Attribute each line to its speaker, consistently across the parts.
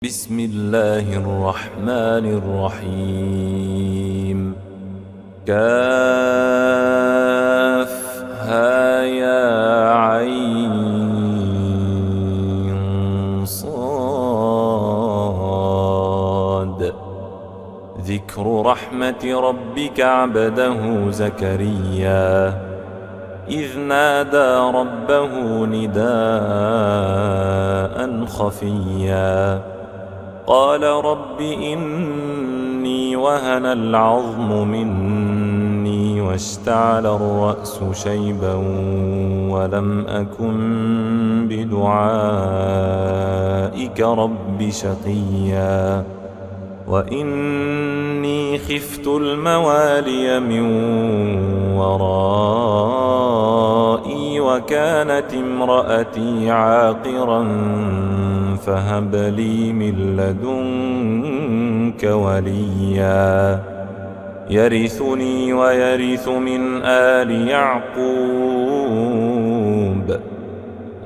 Speaker 1: بسم الله الرحمن الرحيم. كافها يا عين صاد. ذكر رحمة ربك عبده زكريا إذ نادى ربه نداء خفيا قال رب إني وهن العظم مني واشتعل الرأس شيبا ولم أكن بدعائك رب شقيا وإني خفت الموالي من ورائي وكانت امرأتي عاقرا فهب لي من لدنك وليا يرثني ويرث من آل يعقوب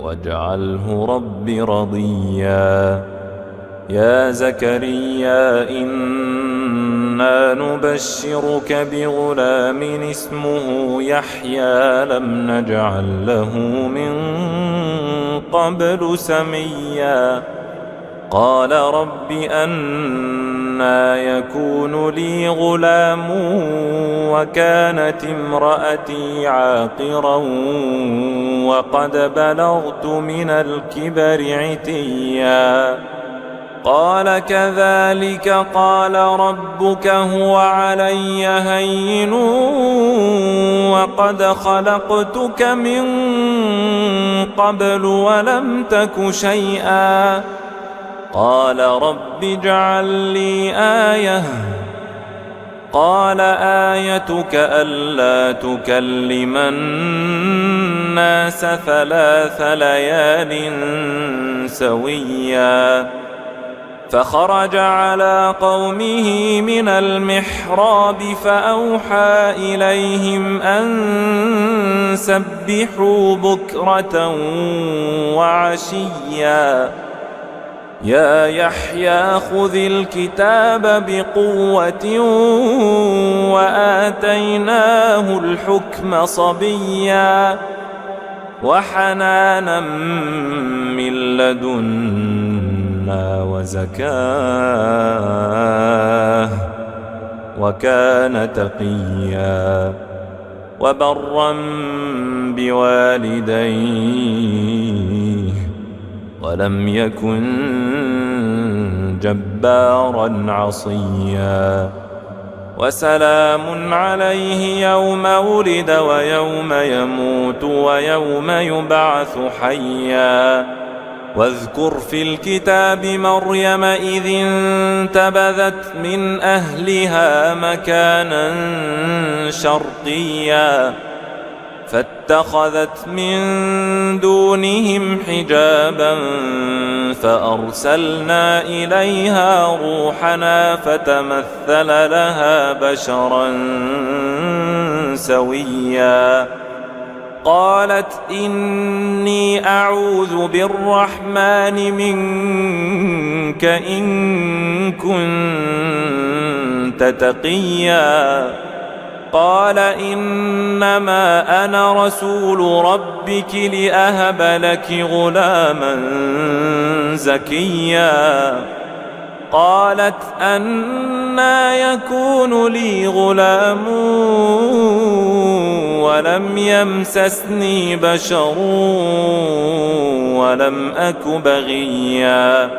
Speaker 1: واجعله رب رضيا. يا زكريا إنا نبشرك بغلام اسمه يحيى لم نجعل له من قبل سميا قال رب أنى يكون لي غلام وكانت امرأتي عاقرا وقد بلغت من الكبر عتيا قال كذلك قال ربك هو علي هين وقد خلقتك من قبل ولم تك شيئا قال رب اجعل لي آية قال آيتك ألا تكلم الناس 3 ليال سويا فخرج على قومه من المحراب فأوحى إليهم أن سبحوا بكرة وعشيا يا يحيى خذ الكتاب بقوة وآتيناه الحكم صبيا وحنانا من لدنا وزكاه وكان تقيا وبرا بوالديه ولم يكن جبارا عصيا وسلام عليه يوم ولد ويوم يموت ويوم يبعث حيا واذكر في الكتاب مريم إذ انتبذت من أهلها مكانا شرقيا فاتخذت من دونهم حجابا فأرسلنا إليها روحنا فتمثل لها بشرا سويا قالت إني أعوذ بالرحمن منك إن كنت تقيا قال إنما أنا رسول ربك لأهب لك غلاما زكيا قالت أنى يكون لي غلام ولم يمسسني بشر ولم أك بغيا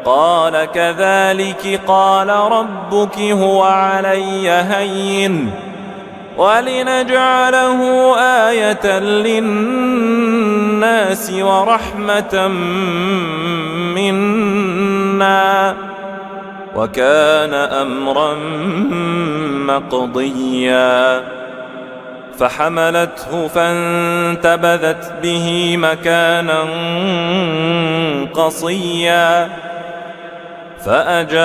Speaker 1: قال كذلك قال ربك هو علي هين ولنجعله آية للناس ورحمة منا وكان أمرا مقضيا فحملته فانتبذت به مكانا قصيا فأجاءها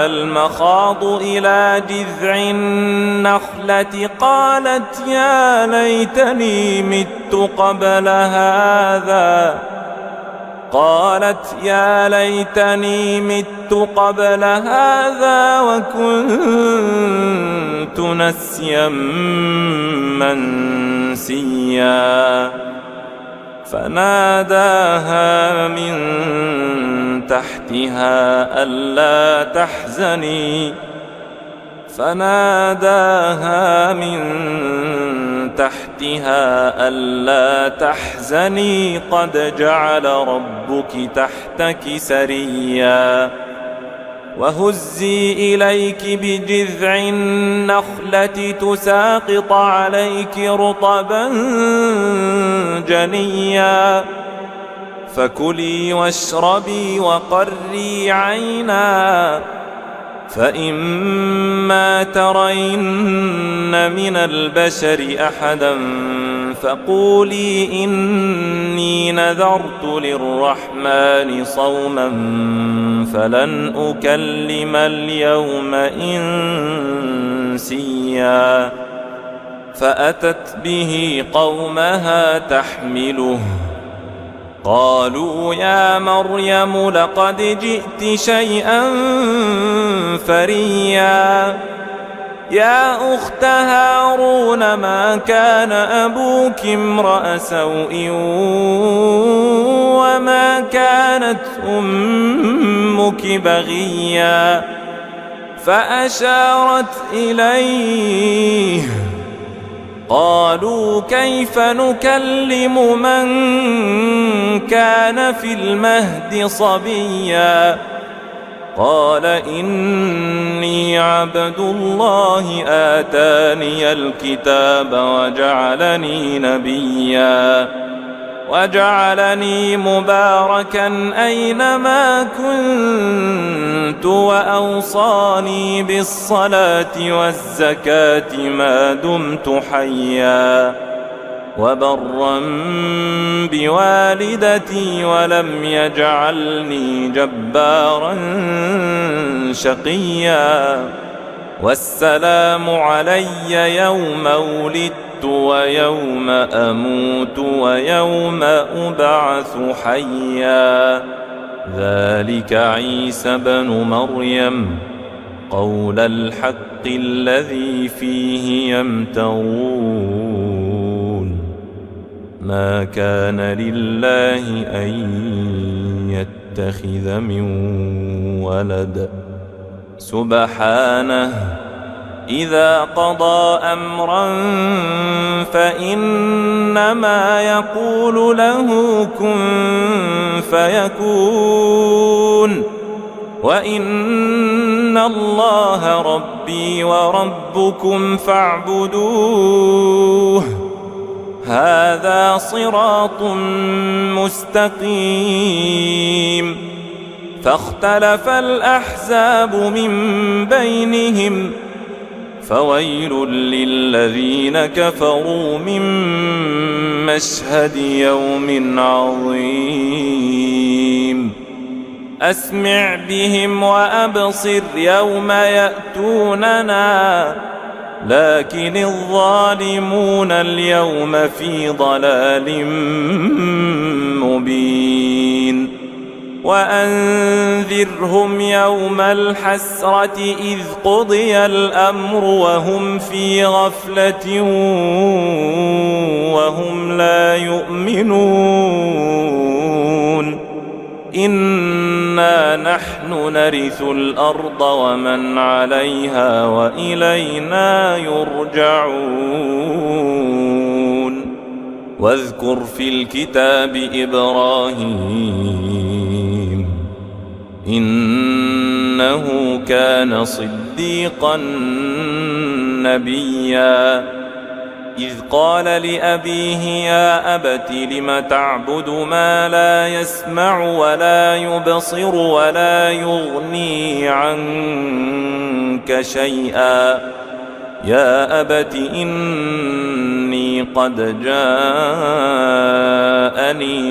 Speaker 1: المخاض إلى جذع النخلة قالت يا ليتني مت قبل هذا قالت يا ليتني مت قبل هذا وكنت نسيا منسيا فناداها من تحتها ألا تحزني قد جعل ربك تحتك سريا وهزي إليك بجذع النخلة تساقط عليك رطبا جنيا فكلي واشربي وقري عينا فإما ترين من البشر أحدا فقولي إني نذرت للرحمن صوما فلن أكلم اليوم إنسيا فأتت به قومها تحمله قالوا يا مريم لقد جئت شيئا فريا يا أخت هارون ما كان أبوك امرأ سوء وما كانت أمك بغيا فأشارت إليه قالوا كيف نكلم من كان في المهد صبيا قال إني عبد الله آتاني الكتاب وجعلني نبيا وجعلني مباركا أينما كنت وأوصاني بالصلاة والزكاة ما دمت حيا وبرا بوالدتي ولم يجعلني جبارا شقيا والسلام علي يوم ولدت ويوم أموت ويوم أبعث حيا ذلك عيسى بن مريم قول الحق الذي فيه يمترون ما كان لله أن يتخذ من ولد سبحانه إذا قضى أمرا فإنما يقول له كن فيكون وإن الله ربي وربكم فاعبدوه هذا صراط مستقيم فاختلف الأحزاب من بينهم فويل للذين كفروا من مشهد يوم عظيم أسمع بهم وأبصر يوم يأتوننا لكن الظالمون اليوم في ضلال مبين وأنذرهم يوم الحسرة إذ قضي الأمر وهم في غفلة وهم لا يؤمنون إنا نحن نرث الأرض ومن عليها وإلينا يرجعون واذكر في الكتاب إبراهيم إنه كان صديقا نبيا إذ قال لأبيه يا أبت لم تعبد ما لا يسمع ولا يبصر ولا يغني عنك شيئا يا أبت إني قد جاءني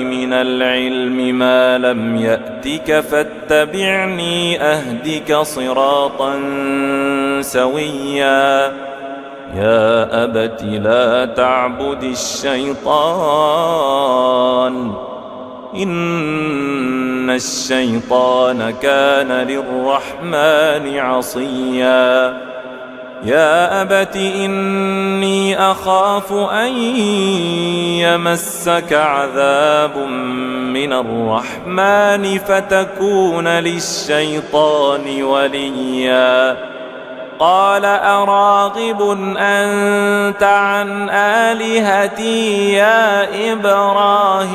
Speaker 1: من العلم ما لم يأتك فاتبعني أهدك صراطا سويا يا أبت لا تعبد الشيطان إن الشيطان كان للرحمن عصيا يا أبت إني أخاف أن يمسك عذاب من الرحمن فتكون للشيطان وليا قال أراغب أنت عن آلهتي يا إبراهيم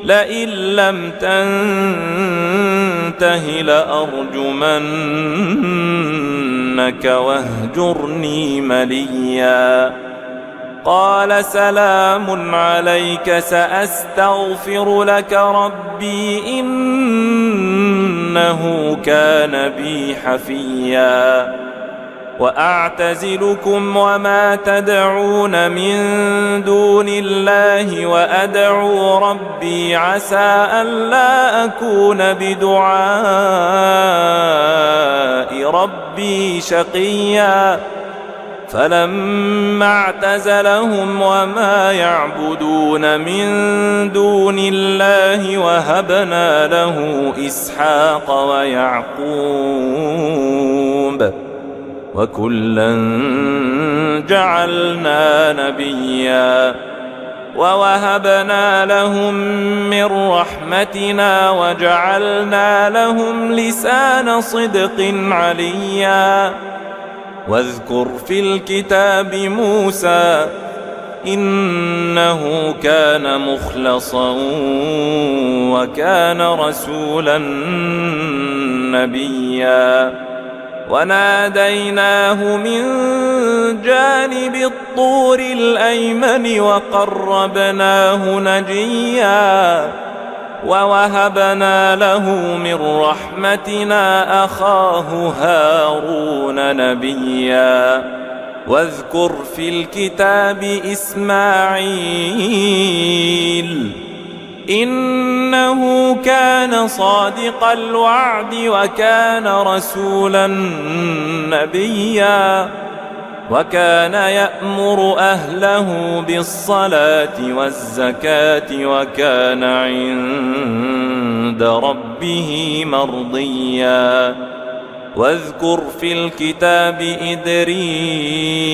Speaker 1: لئن لم تنته لأرجمنك واهجرني مليا قال سلام عليك سأستغفر لك ربي إنه كان بي حفيا وأعتزلكم وما تدعون من دون الله وأدعو ربي عسى ألا أكون بدعاء ربي شقيا فلما اعتزلهم وما يعبدون من دون الله وهبنا له إسحاق ويعقوب وكلا جعلنا نبيا ووهبنا لهم من رحمتنا وجعلنا لهم لسان صدق عليا واذكر في الكتاب موسى إنه كان مخلصا وكان رسولا نبيا وناديناه من جانب الطور الأيمن وقربناه نجيا ووهبنا له من رحمتنا أخاه هارون نبيا واذكر في الكتاب إسماعيل إنه كان صادق الوعد وكان رسولا نبيا وكان يأمر أهله بالصلاة والزكاة وكان عند ربه مرضيا واذكر في الكتاب إدريس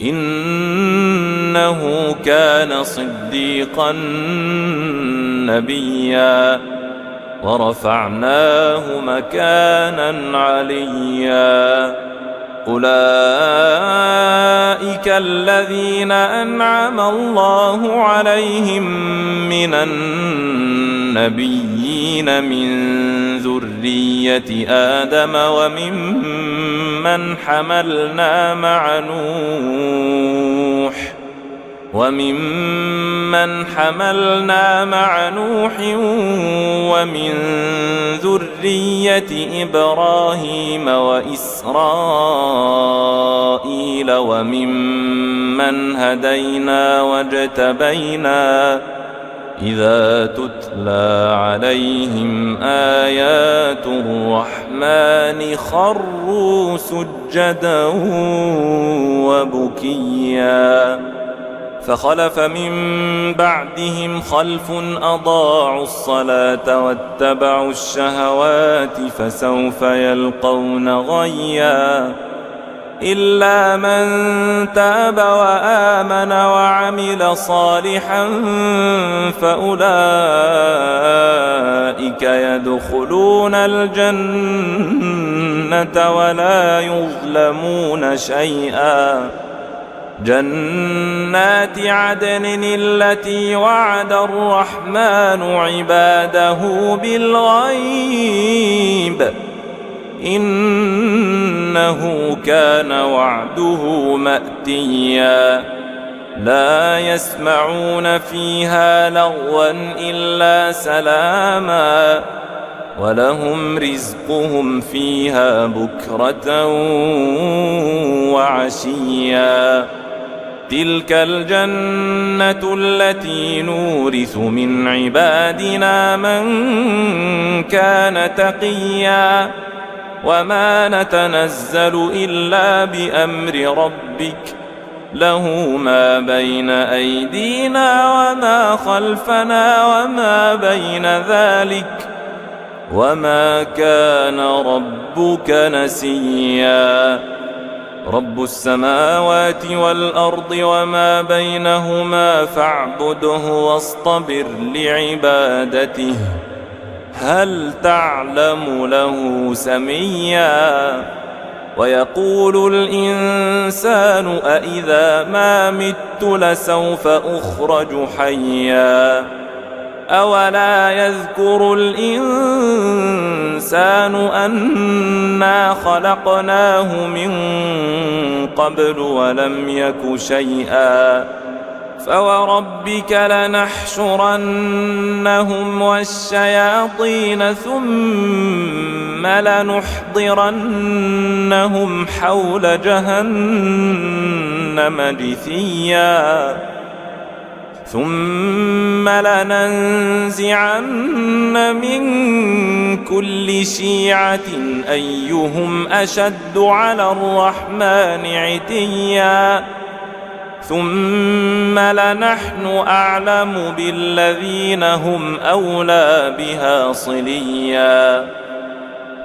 Speaker 1: إنه كان صديقا نبيا ورفعناه مكانا عليا أولئك الذين أنعم الله عليهم من النبيين من ذرية آدم وممن حملنا مع نوح ومن ذرية إبراهيم وإسرائيل وممن هدينا واجتبينا إذا تتلى عليهم آيات الرحمن خروا سجدا وبكيا فخلف من بعدهم خلف أضاعوا الصلاة واتبعوا الشهوات فسوف يلقون غيا إلا من تاب وآمن وعمل صالحا فأولئك يدخلون الجنة ولا يظلمون شيئا جنات عدن التي وعد الرحمن عباده بالغيب إنه كان وعده مأتيا لا يسمعون فيها لغوا إلا سلاما ولهم رزقهم فيها بكرة وعشيا تلك الجنة التي نورث من عبادنا من كان تقيا وما نتنزل إلا بأمر ربك له ما بين أيدينا وما خلفنا وما بين ذلك وما كان ربك نسيا رب السماوات والأرض وما بينهما فاعبده واصطبر لعبادته هل تعلم له سميا ويقول الإنسان أإذا ما مت لسوف أخرج حيا أولا يذكر الإنسان أنا خلقناه من قبل ولم يك شيئا فوربك لنحشرنهم والشياطين ثم لنحضرنهم حول جهنم جثيا ثم لننزعن من كل شيعة أيهم أشد على الرحمن عتيا ثم لنحن أعلم بالذين هم أولى بها صليا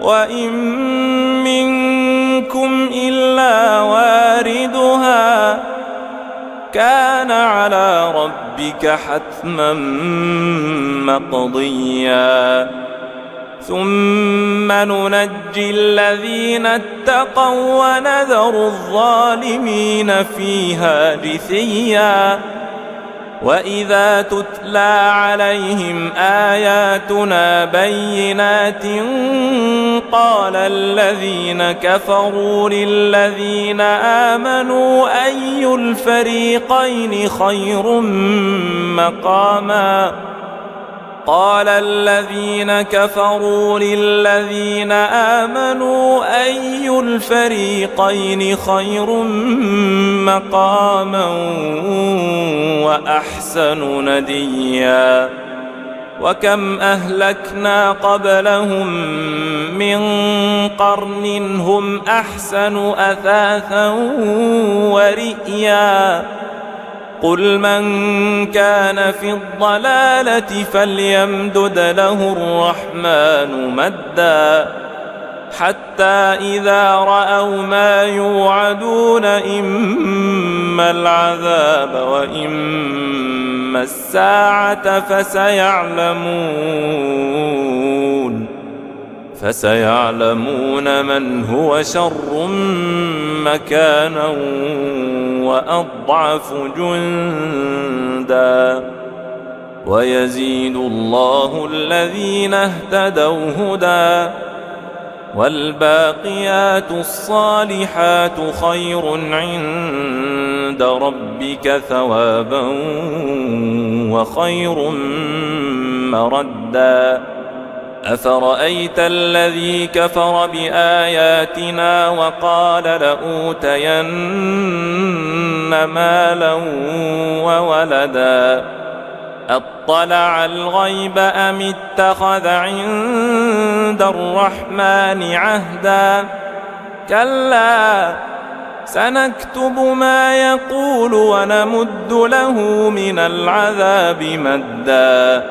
Speaker 1: وإن منكم إلا واردها كان على ربك حتما مقضيا ثم ننجي الذين اتقوا ونذر الظالمين فيها جثيا وإذا تتلى عليهم آياتنا بينات قال الذين كفروا للذين آمنوا أي الفريقين خير مقاما قال الذين كفروا للذين آمنوا أي الفريقين خير مقاما وأحسن نديا وكم أهلكنا قبلهم من قرن هم أحسن أثاثا ورئيا قل من كان في الضلالة فليمدد له الرحمن مدا حتى إذا رأوا ما يوعدون إما العذاب وإما الساعة فسيعلمون من هو شر مكانا وأضعف جندا ويزيد الله الذين اهتدوا هدى والباقيات الصالحات خير عند ربك ثوابا وخير مردا أفرأيت الذي كفر بآياتنا وقال لأوتين مالا وولدا أطلع الغيب أم اتخذ عند الرحمن عهدا كلا سنكتب ما يقول ونمد له من العذاب مدا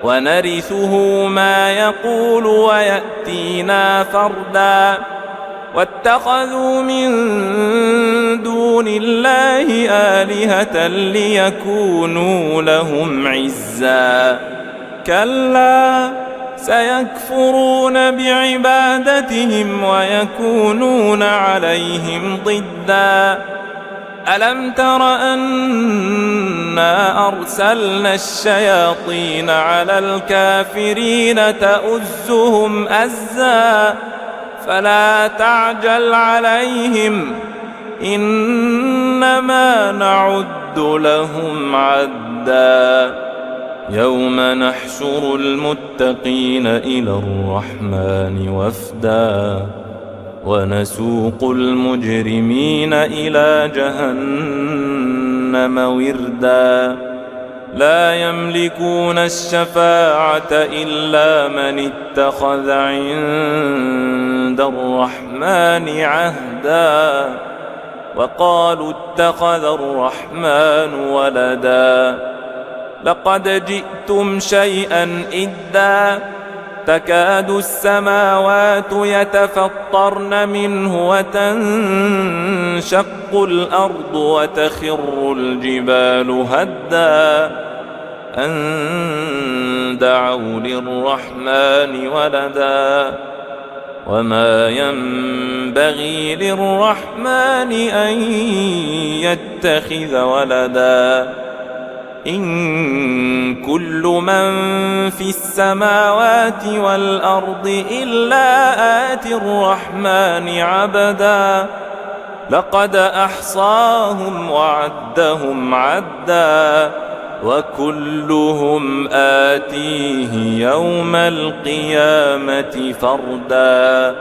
Speaker 1: ونرثه ما يقول ويأتينا فردا واتخذوا من دون الله آلهة ليكونوا لهم عزا كلا سيكفرون بعبادتهم ويكونون عليهم ضدا ألم تر أنا أرسلنا الشياطين على الكافرين تؤزهم أزا فلا تعجل عليهم إنما نعد لهم عدا يوم نحشر المتقين إلى الرحمن وفدا ونسوق المجرمين إلى جهنم وردا لا يملكون الشفاعة إلا من اتخذ عند الرحمن عهدا وقالوا اتخذ الرحمن ولدا لقد جئتم شيئا إدا تكاد السماوات يتفطرن منه وتنشق الأرض وتخر الجبال هدا أن دعوا للرحمن ولدا وما ينبغي للرحمن أن يتخذ ولدا إن كل من في السماوات والأرض إلا آتي الرحمن عبدا لقد أحصاهم وعدهم عدا وكلهم آتيه يوم القيامة فردا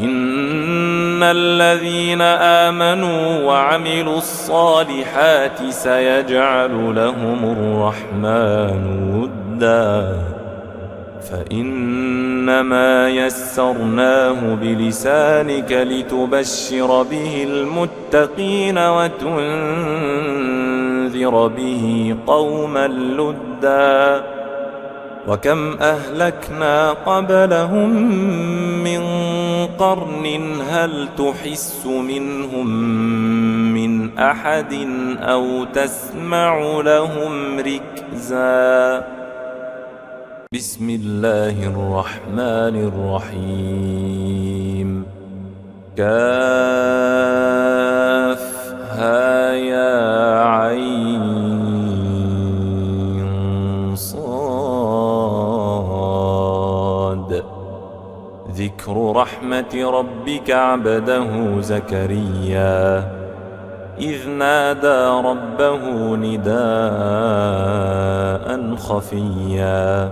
Speaker 1: إن الذين آمنوا وعملوا الصالحات سيجعل لهم الرحمن ودا فإنما يسرناه بلسانك لتبشر به المتقين وتنذر به قوما لدا وكم أهلكنا قبلهم من قرن هل تحس منهم من أحد أو تسمع لهم ركزا بسم الله الرحمن الرحيم كافها يا عين صاد ذكر رحمة ربك عبده زكريا إذ نادى ربه نداء خفيا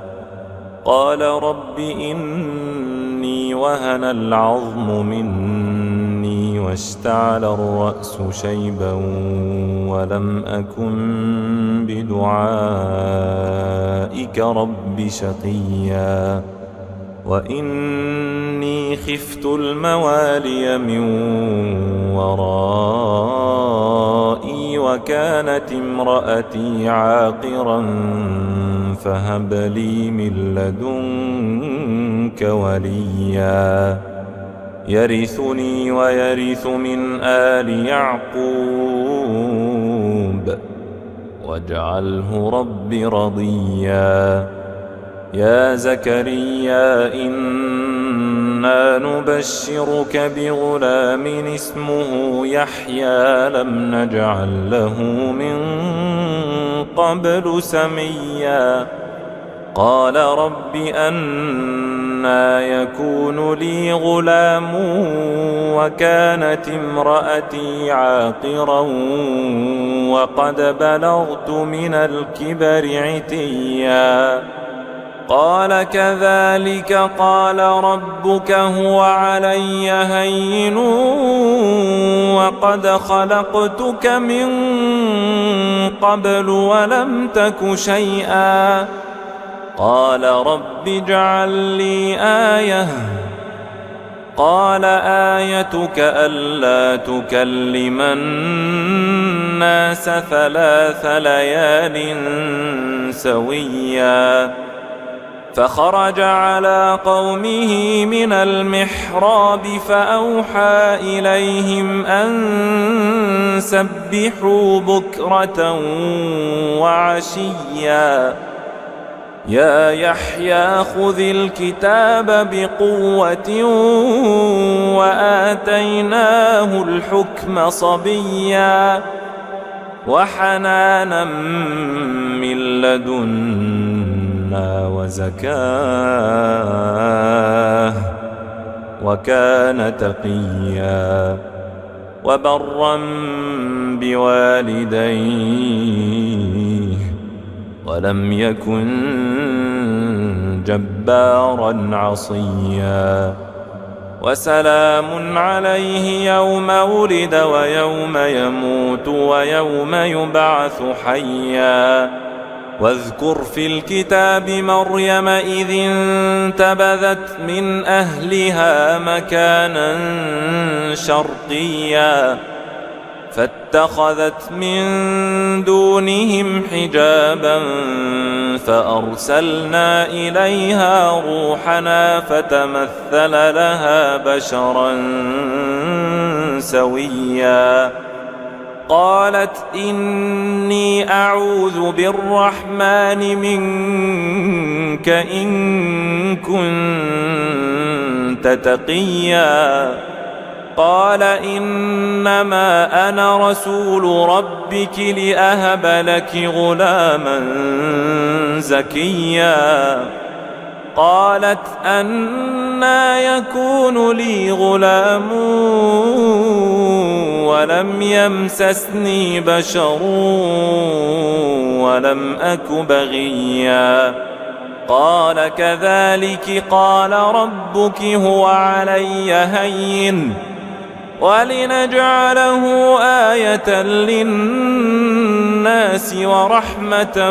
Speaker 1: قال رب إني وهن العظم مني واشتعل الرأس شيبا ولم أكن بدعائك رب شقيا وإني خفت الموالي من ورائي وكانت امرأتي عاقرا فهب لي من لدنك وليا يرثني ويرث من آل يعقوب واجعله رب رضيا يا زكريا إنا نبشرك بغلام اسمه يحيى لم نجعل له من قبل سميا قال رب أنى يكون لي غلام وكانت امرأتي عاقرا وقد بلغت من الكبر عتيا قال كذلك قال ربك هو علي هين وقد خلقتك من قبل ولم تك شيئا قال رب اجعل لي آية قال آيتك ألا تكلم الناس 3 ليال سويا فخرج على قومه من المحراب فأوحى إليهم أن سبحوا بكرة وعشيا يا يحيى خذ الكتاب بقوة وآتيناه الحكم صبيا وحنانا من لدنا وزكاه وكان تقيا وبرا بوالديه ولم يكن جبارا عصيا وسلام عليه يوم ولد ويوم يموت ويوم يبعث حيا واذكر في الكتاب مريم إذ انتبذت من أهلها مكانا شرقيا فاتخذت من دونهم حجابا فأرسلنا إليها روحنا فتمثل لها بشرا سويا قالت إني أعوذ بالرحمن منك إن كنت تقيا قال إنما أنا رسول ربك لأهب لك غلاما زكيا قالت أنى يكون لي غلام ولم يمسسني بشر ولم أك بغيا قال كذلك قال ربك هو علي هين ولنجعله آية للناس ورحمة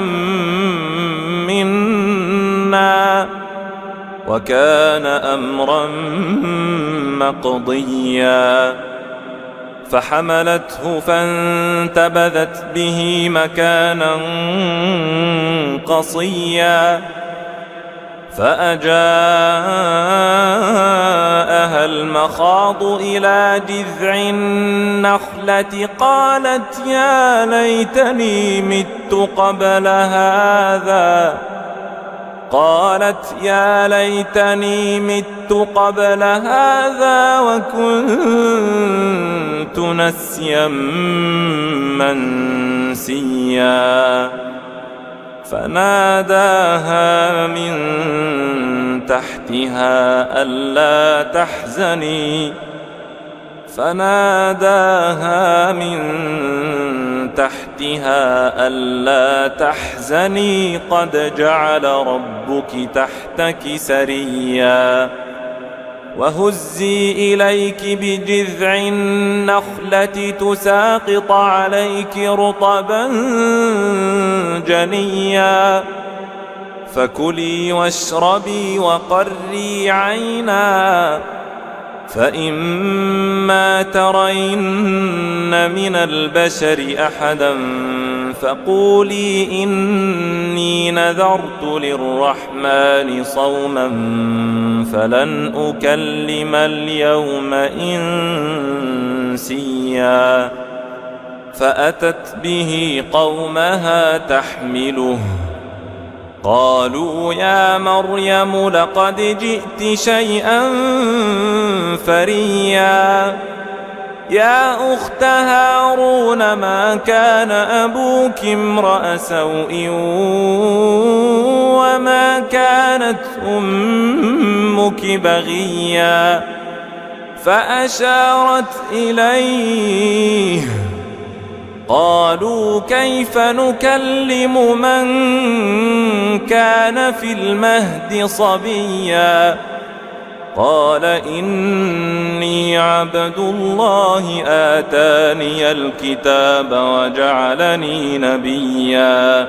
Speaker 1: منا وكان أمرا مقضيا فحملته فانتبذت به مكانا قصيا فأجاءها المخاض إلى جذع النخلة قالت يا ليتني مت قبل هذا وكنت نسيا منسيا فناداها من تحتها ألا تحزني قد جعل ربك تحتك سريا وهزي إليك بجذع النخلة تساقط عليك رطبا جنيا فكلي واشربي وقري عينا فإما ترين من البشر أحدا فقولي إني نذرت للرحمن صوما فلن أكلم اليوم إنسيا فأتت به قومها تحمله قالوا يا مريم لقد جئت شيئا فريا يا أخت هارون ما كان أبوك امرأ سوء وما كانت أمك بغيا فأشارت إليه قالوا كيف نكلم من كان في المهد صبيا قال إني عبد الله آتاني الكتاب وجعلني نبيا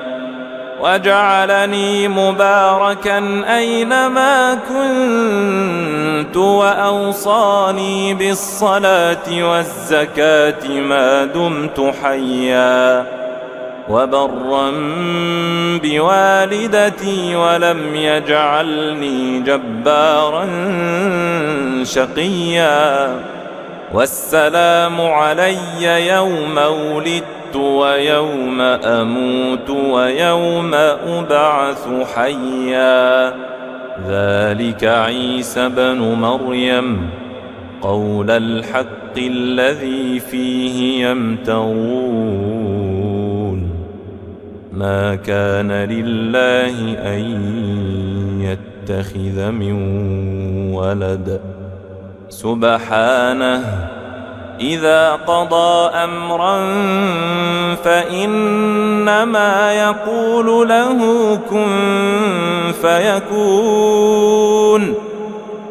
Speaker 1: وجعلني مباركا أينما كنت وأوصاني بالصلاة والزكاة ما دمت حيا وبرا بوالدتي ولم يجعلني جبارا شقيا والسلام علي يوم ولدت ويوم أموت ويوم أبعث حيا ذلك عيسى بن مريم قول الحق الذي فيه يمترون ما كان لله أن يتخذ من ولد سبحانه إذا قضى أمرا فإنما يقول له كن فيكون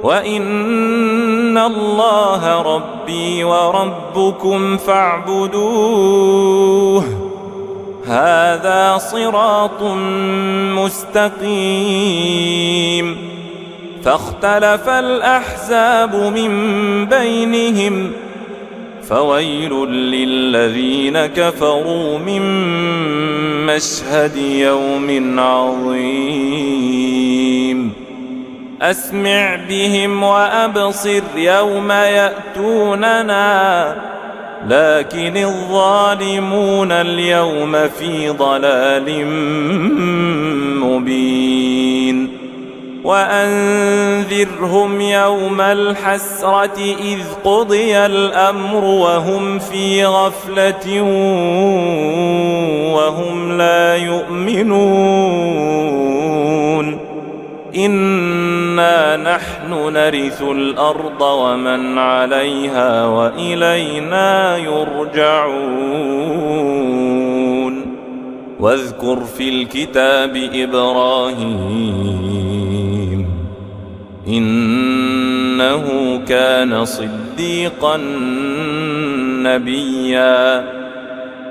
Speaker 1: وإن الله ربي وربكم فاعبدوه هذا صراط مستقيم فاختلف الأحزاب من بينهم فويل للذين كفروا من مشهد يوم عظيم أسمع بهم وأبصر يوم يأتوننا لكن الظالمون اليوم في ضلال مبين وأنذرهم يوم الحسرة إذ قضي الأمر وهم في غفلة وهم لا يؤمنون إنا نحن نرث الأرض ومن عليها وإلينا يرجعون واذكر في الكتاب إبراهيم إنه كان صديقا نبيا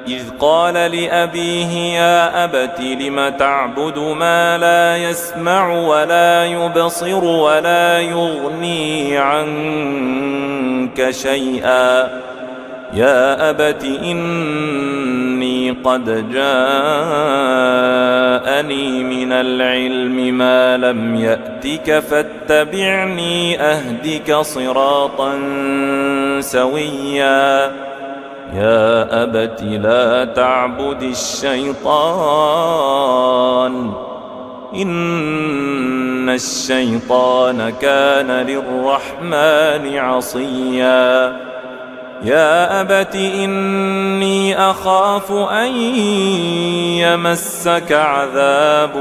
Speaker 1: إذ قال لأبيه يا أبت لم تعبد ما لا يسمع ولا يبصر ولا يغني عنك شيئا يا أبت إني قد جاءني من العلم ما لم يأتك فاتبعني أهدك صراطا سويا يا أبت لا تعبد الشيطان إن الشيطان كان للرحمن عصيا يا أبت إني أخاف أن يمسك عذاب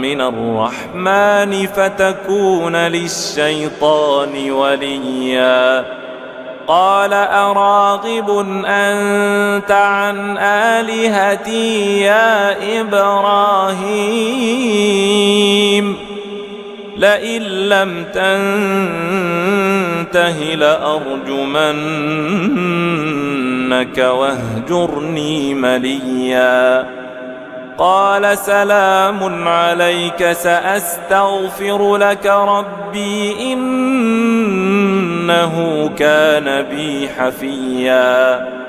Speaker 1: من الرحمن فتكون للشيطان وليا قال أراغب أنت عن آلهتي يا إبراهيم لئن لم تنته لأرجمنك واهجرني مليا قال سلام عليك سأستغفر لك ربي إنه كان بي حفيا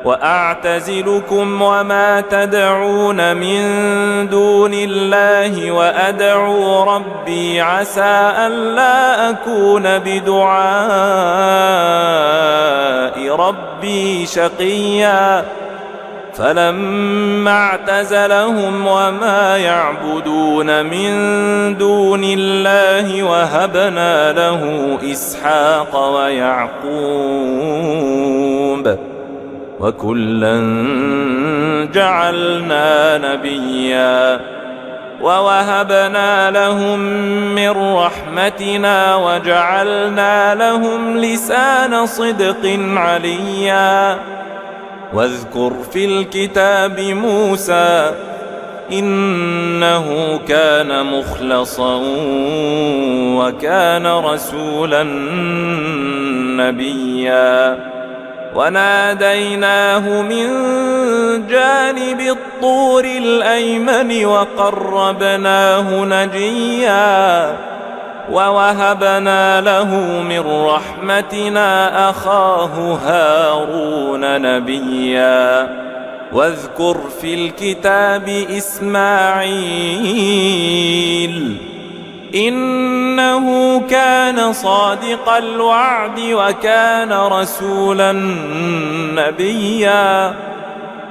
Speaker 1: وأعتزلكم وما تدعون من دون الله وأدعو ربي عسى ألا أكون بدعاء ربي شقيا فلما اعتزلهم وما يعبدون من دون الله وهبنا له إسحاق ويعقوب وكلا جعلنا نبيا ووهبنا لهم من رحمتنا وجعلنا لهم لسان صدق عليا واذكر في الكتاب موسى إنه كان مخلصا وكان رسولا نبيا وناديناه من جانب الطور الأيمن وقربناه نجيا ووهبنا له من رحمتنا أخاه هارون نبيا واذكر في الكتاب إسماعيل إنه كان صادق الوعد وكان رسولا نبيا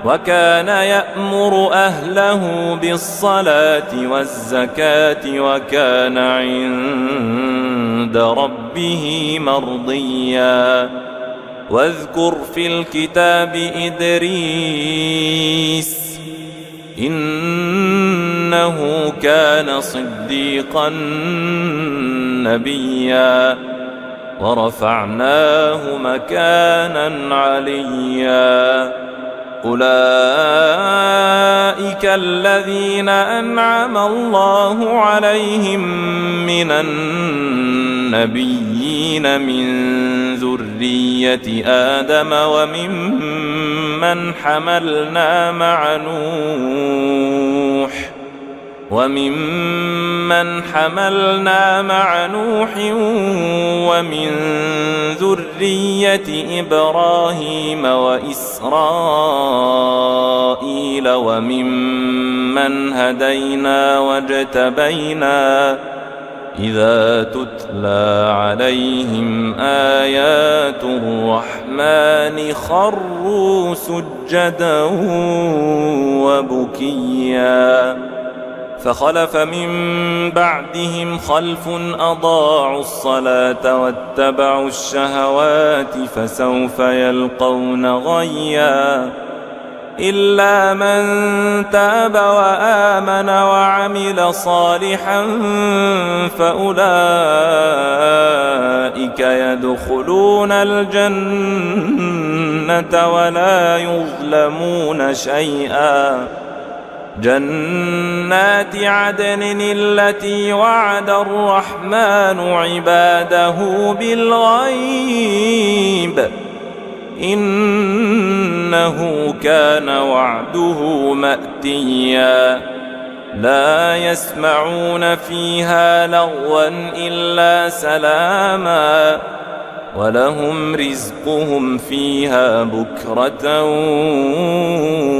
Speaker 1: وكان يأمر أهله بالصلاة والزكاة وكان عند ربه مرضيا واذكر في الكتاب إدريس إنه كان صديقا نبيا ورفعناه مكانا عليا أولئك الذين أنعم الله عليهم من النبيين من ذرية آدم وممن حملنا مع نوح وممن حملنا مع نوح ومن ذرية إبراهيم وإسرائيل وممن هدينا واجتبينا إذا تتلى عليهم آيات الرحمن خروا سجدا وبكيا فخلف من بعدهم خلف أضاعوا الصلاة واتبعوا الشهوات فسوف يلقون غيا إلا من تاب وآمن وعمل صالحا فأولئك يدخلون الجنة ولا يظلمون شيئا جنات عدن التي وعد الرحمن عباده بالغيب إنه كان وعده مأتيا لا يسمعون فيها لغوا إلا سلاما ولهم رزقهم فيها بكرة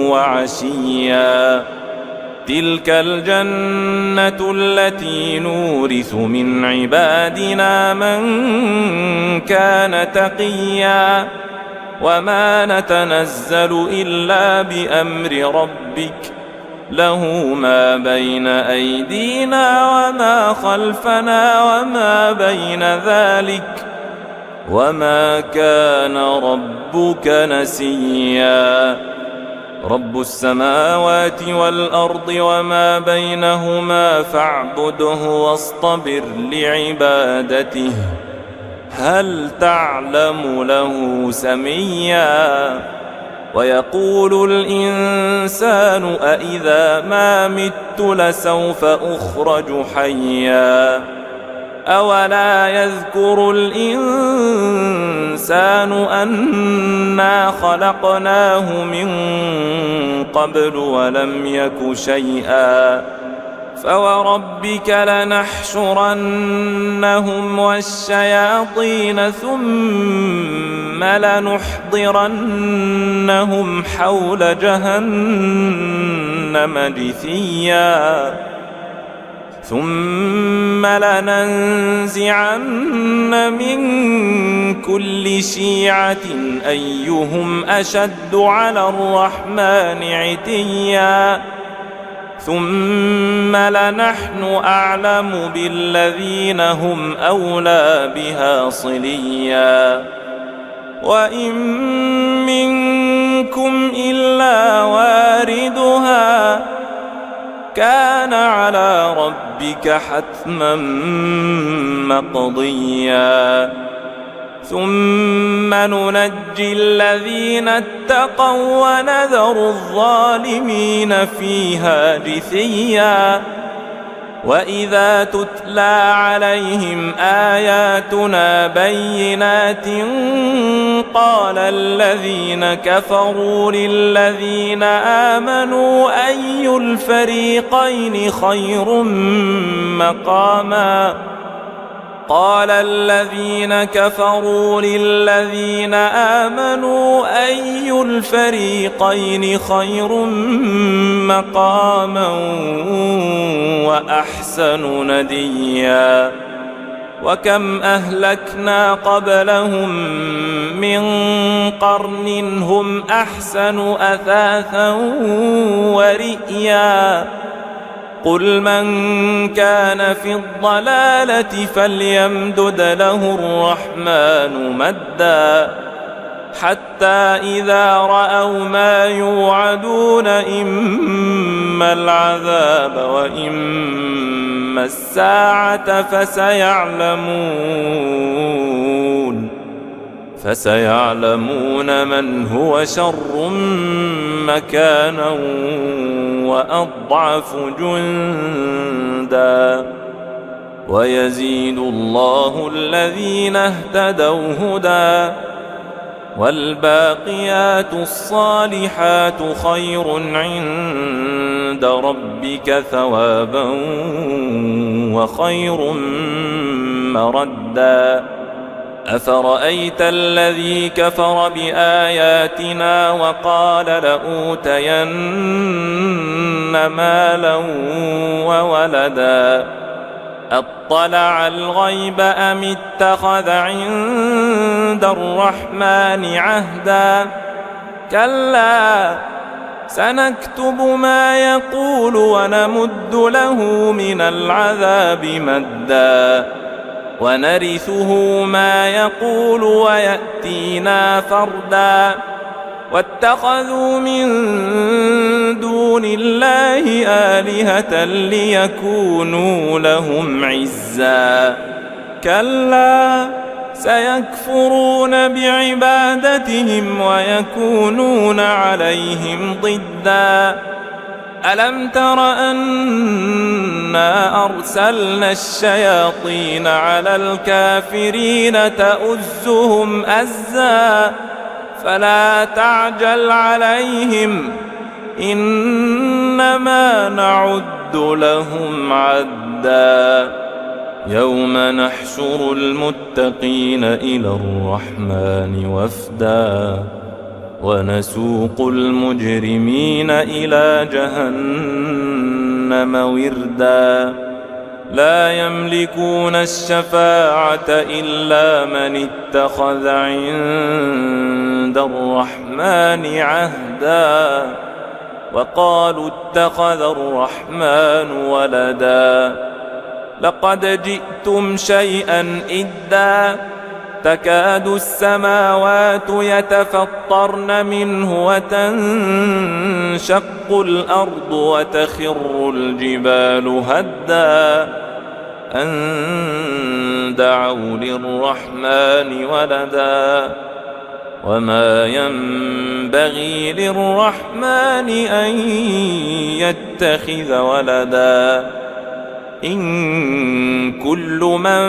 Speaker 1: وعشيا تلك الجنة التي نورث من عبادنا من كان تقيا وما نتنزل إلا بأمر ربك له ما بين أيدينا وما خلفنا وما بين ذلك وما كان ربك نسيا رب السماوات والأرض وما بينهما فاعبده واصطبر لعبادته هل تعلم له سميا ويقول الإنسان أإذا ما مت لسوف أخرج حيا أولا يذكر الإنسان أنا خلقناه من قبل ولم يك شيئا فوربك لنحشرنهم والشياطين ثم لنحضرنهم حول جهنم جثيا ثم لننزعن من كل شيعة أيهم أشد على الرحمن عتيا ثم لنحن أعلم بالذين هم أولى بها صليا وإن منكم إلا واردها كان على ربك حتما مقضيا ثم ننجي الذين اتقوا ونذر الظالمين فيها جثيا وإذا تتلى عليهم آياتنا بينات قال الذين كفروا للذين آمنوا أي الفريقين خير مقاما قال الذين كفروا للذين آمنوا أي الفريقين خير مقاما وأحسن نديا وكم أهلكنا قبلهم من قرن هم أحسن أثاثا ورئيا قل من كان في الضلالة فليمدد له الرحمن مدا حتى إذا رأوا ما يوعدون إما العذاب وإما الساعة فسيعلمون من هو شر مكانا وأضعف جندا ويزيد الله الذين اهتدوا هدى والباقيات الصالحات خير عند عند ربك ثوابا وخير مردا أفرأيت الذي كفر بآياتنا وقال لأوتين مالا وولدا أطلع الغيب أم اتخذ عند الرحمن عهدا كلا سنكتب ما يقول ونمد له من العذاب مدا ونرثه ما يقول ويأتينا فردا واتخذوا من دون الله آلهة ليكونوا لهم عزا كلا سيكفرون بعبادتهم ويكونون عليهم ضدا ألم تر أنا أرسلنا الشياطين على الكافرين تؤزهم أزا فلا تعجل عليهم إنما نعد لهم عدا يوم نحشر المتقين إلى الرحمن وفدا ونسوق المجرمين إلى جهنم وردا لا يملكون الشفاعة إلا من اتخذ عند الرحمن عهدا وقالوا اتخذ الرحمن ولدا لقد جئتم شيئا إدا تكاد السماوات يتفطرن منه وتنشق الأرض وتخر الجبال هدا أن دعوا للرحمن ولدا وما ينبغي للرحمن أن يتخذ ولدا إن كل من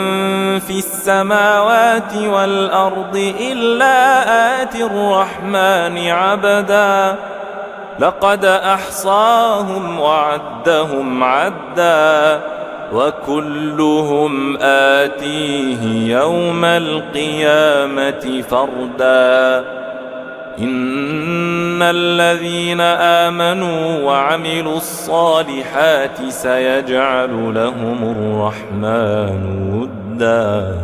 Speaker 1: في السماوات والأرض إلا آتي الرحمن عبدا لقد أحصاهم وعدهم عدا وكلهم آتيه يوم القيامة فردا إن الذين آمنوا وعملوا الصالحات سيجعل لهم الرحمن ودا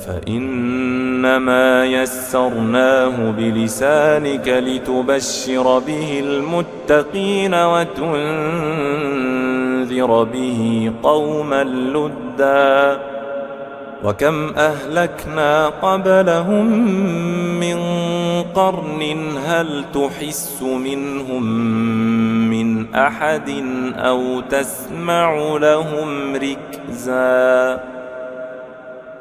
Speaker 1: فإنما يسرناه بلسانك لتبشر به المتقين وتنذر به قوما لدا وكم أهلكنا قبلهم من قرن هل تحس منهم من أحد أو تسمع لهم ركزا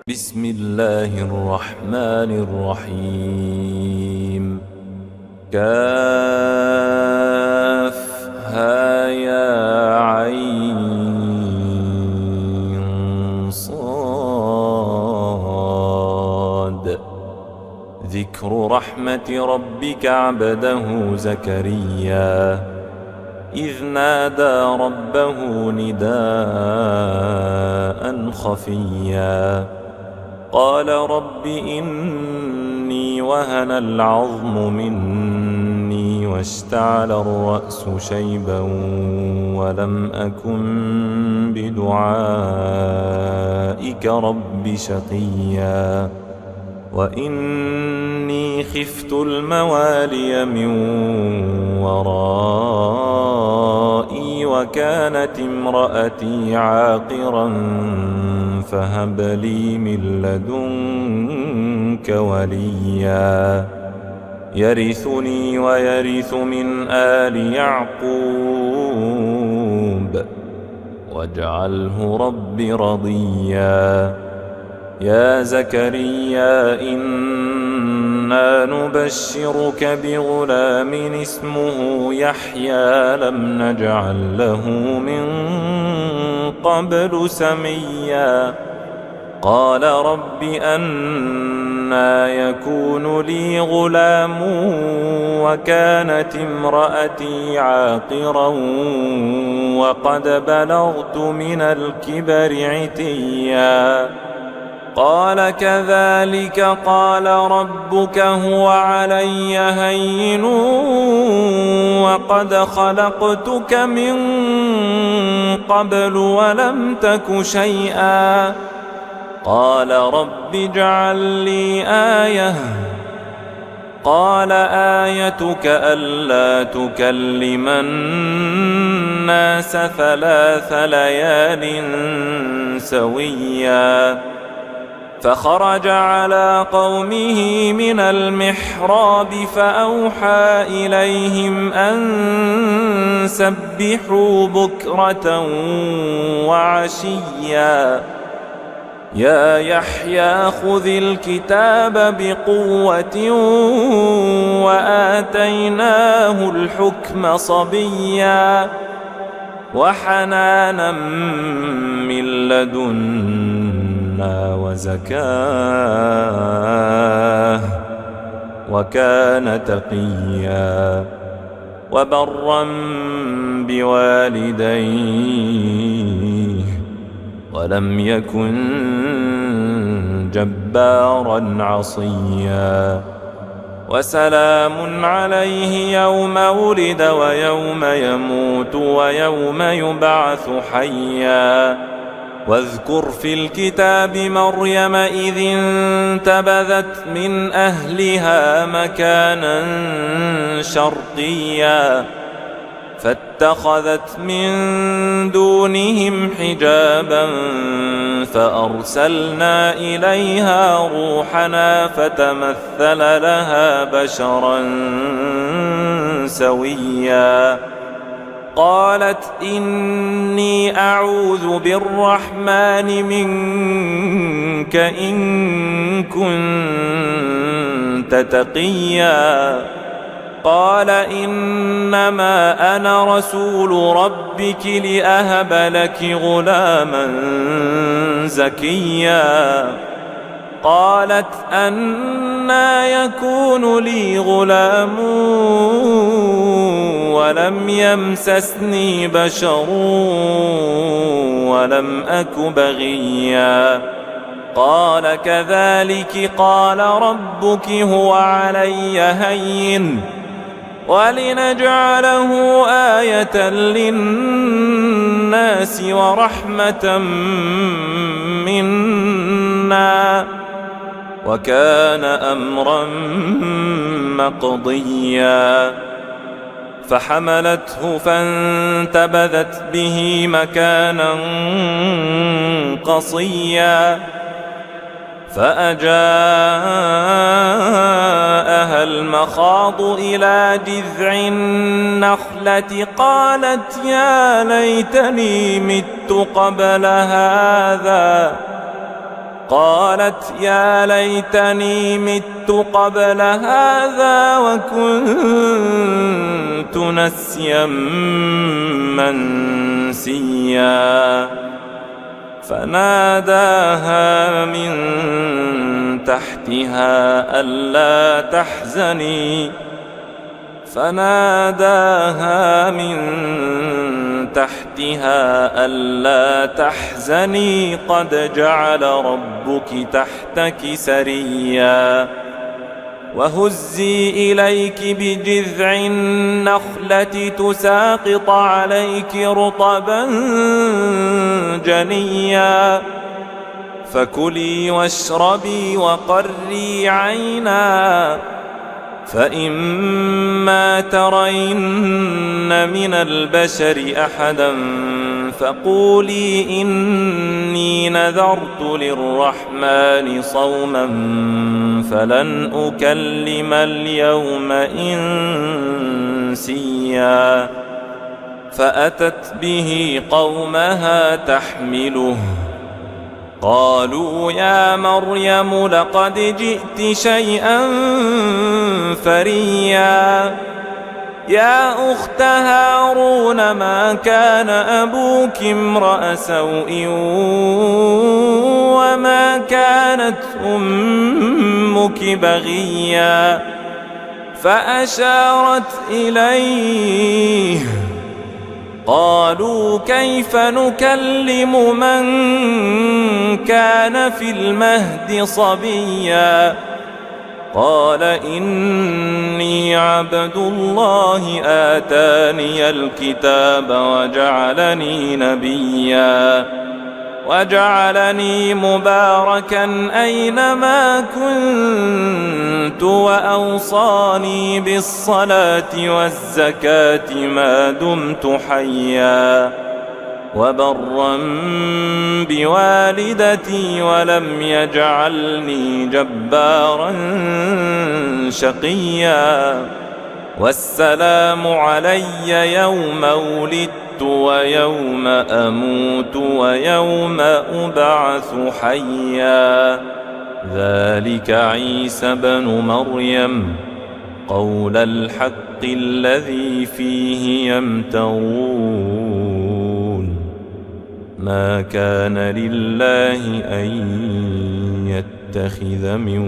Speaker 1: بسم الله الرحمن الرحيم كافها يا عين صاد ذكر رحمة ربك عبده زكريا إذ نادى ربه نداء خفيا قال رب إني وهن العظم مني واشتعل الرأس شيبا ولم أكن بدعائك رب شقيا وإني خفت الموالي من ورائي وكانت امرأتي عاقرا فهب لي من لدنك وليا يرثني ويرث من آل يعقوب واجعله رب رضيا يا زكريا إنا نبشرك بغلام اسمه يحيى لم نجعل له من قبل سميا قال رب أنى أنى يكون لي غلام وكانت امرأتي عاقرا وقد بلغت من الكبر عتيا قال كذلك قال ربك هو علي هين وقد خلقتك من قبل ولم تك شيئا قال رب اجعل لي آية قال آيتك ألا تكلم الناس 3 ليال سويا فخرج على قومه من المحراب فأوحى إليهم أن سبحوا بكرة وعشيا يا يحيى خذ الكتاب بقوة وآتيناه الحكم صبيا وحنانا من لدنا وزكاه وكان تقيا وبرا بوالديه ولم يكن جبارا عصيا وسلام عليه يوم ولد ويوم يموت ويوم يبعث حيا واذكر في الكتاب مريم إذ انتبذت من أهلها مكانا شرقيا فاتخذت من دونهم حجابا فأرسلنا إليها روحنا فتمثل لها بشرا سويا قالت إني أعوذ بالرحمن منك إن كنت تقيا قال إنما أنا رسول ربك لأهب لك غلاما زكيا قالت أنى يكون لي غلام ولم يمسسني بشر ولم أك بغيا قال كذلك قال ربك هو علي هين ولنجعله آية للناس ورحمة منا وكان أمرا مقضيا فحملته فانتبذت به مكانا قصيا فأجاءها المخاض إلى جذع النخلة قالت يا ليتني مت قبل هذا وكنت نسيا منسيا فناداها من تحتها ألا تحزني قد جعل ربك تحتك سريا وهزي إليك بجذع النخلة تساقط عليك رطبا جنيا فكلي واشربي وقري عينا فإما ترين من البشر أحدا فقولي إني نذرت للرحمن صوما فلن أكلم اليوم إنسيا فأتت به قومها تحمله قالوا يا مريم لقد جئت شيئا فريا يا أخت هارون ما كان أبوك امرأ سوء وما كانت أمك بغيا فأشارت إليه قالوا كيف نكلم من كان في المهد صبيا قال إني عبد الله آتاني الكتاب وجعلني نبيا وجعلني مباركا أينما كنت وأوصاني بالصلاة والزكاة ما دمت حيا وبرا بوالدتي ولم يجعلني جبارا شقيا والسلام علي يوم ولدت ويوم أموت ويوم أبعث حيا ذلك عيسى بن مريم قول الحق الذي فيه يمترون ما كان لله أن يتخذ من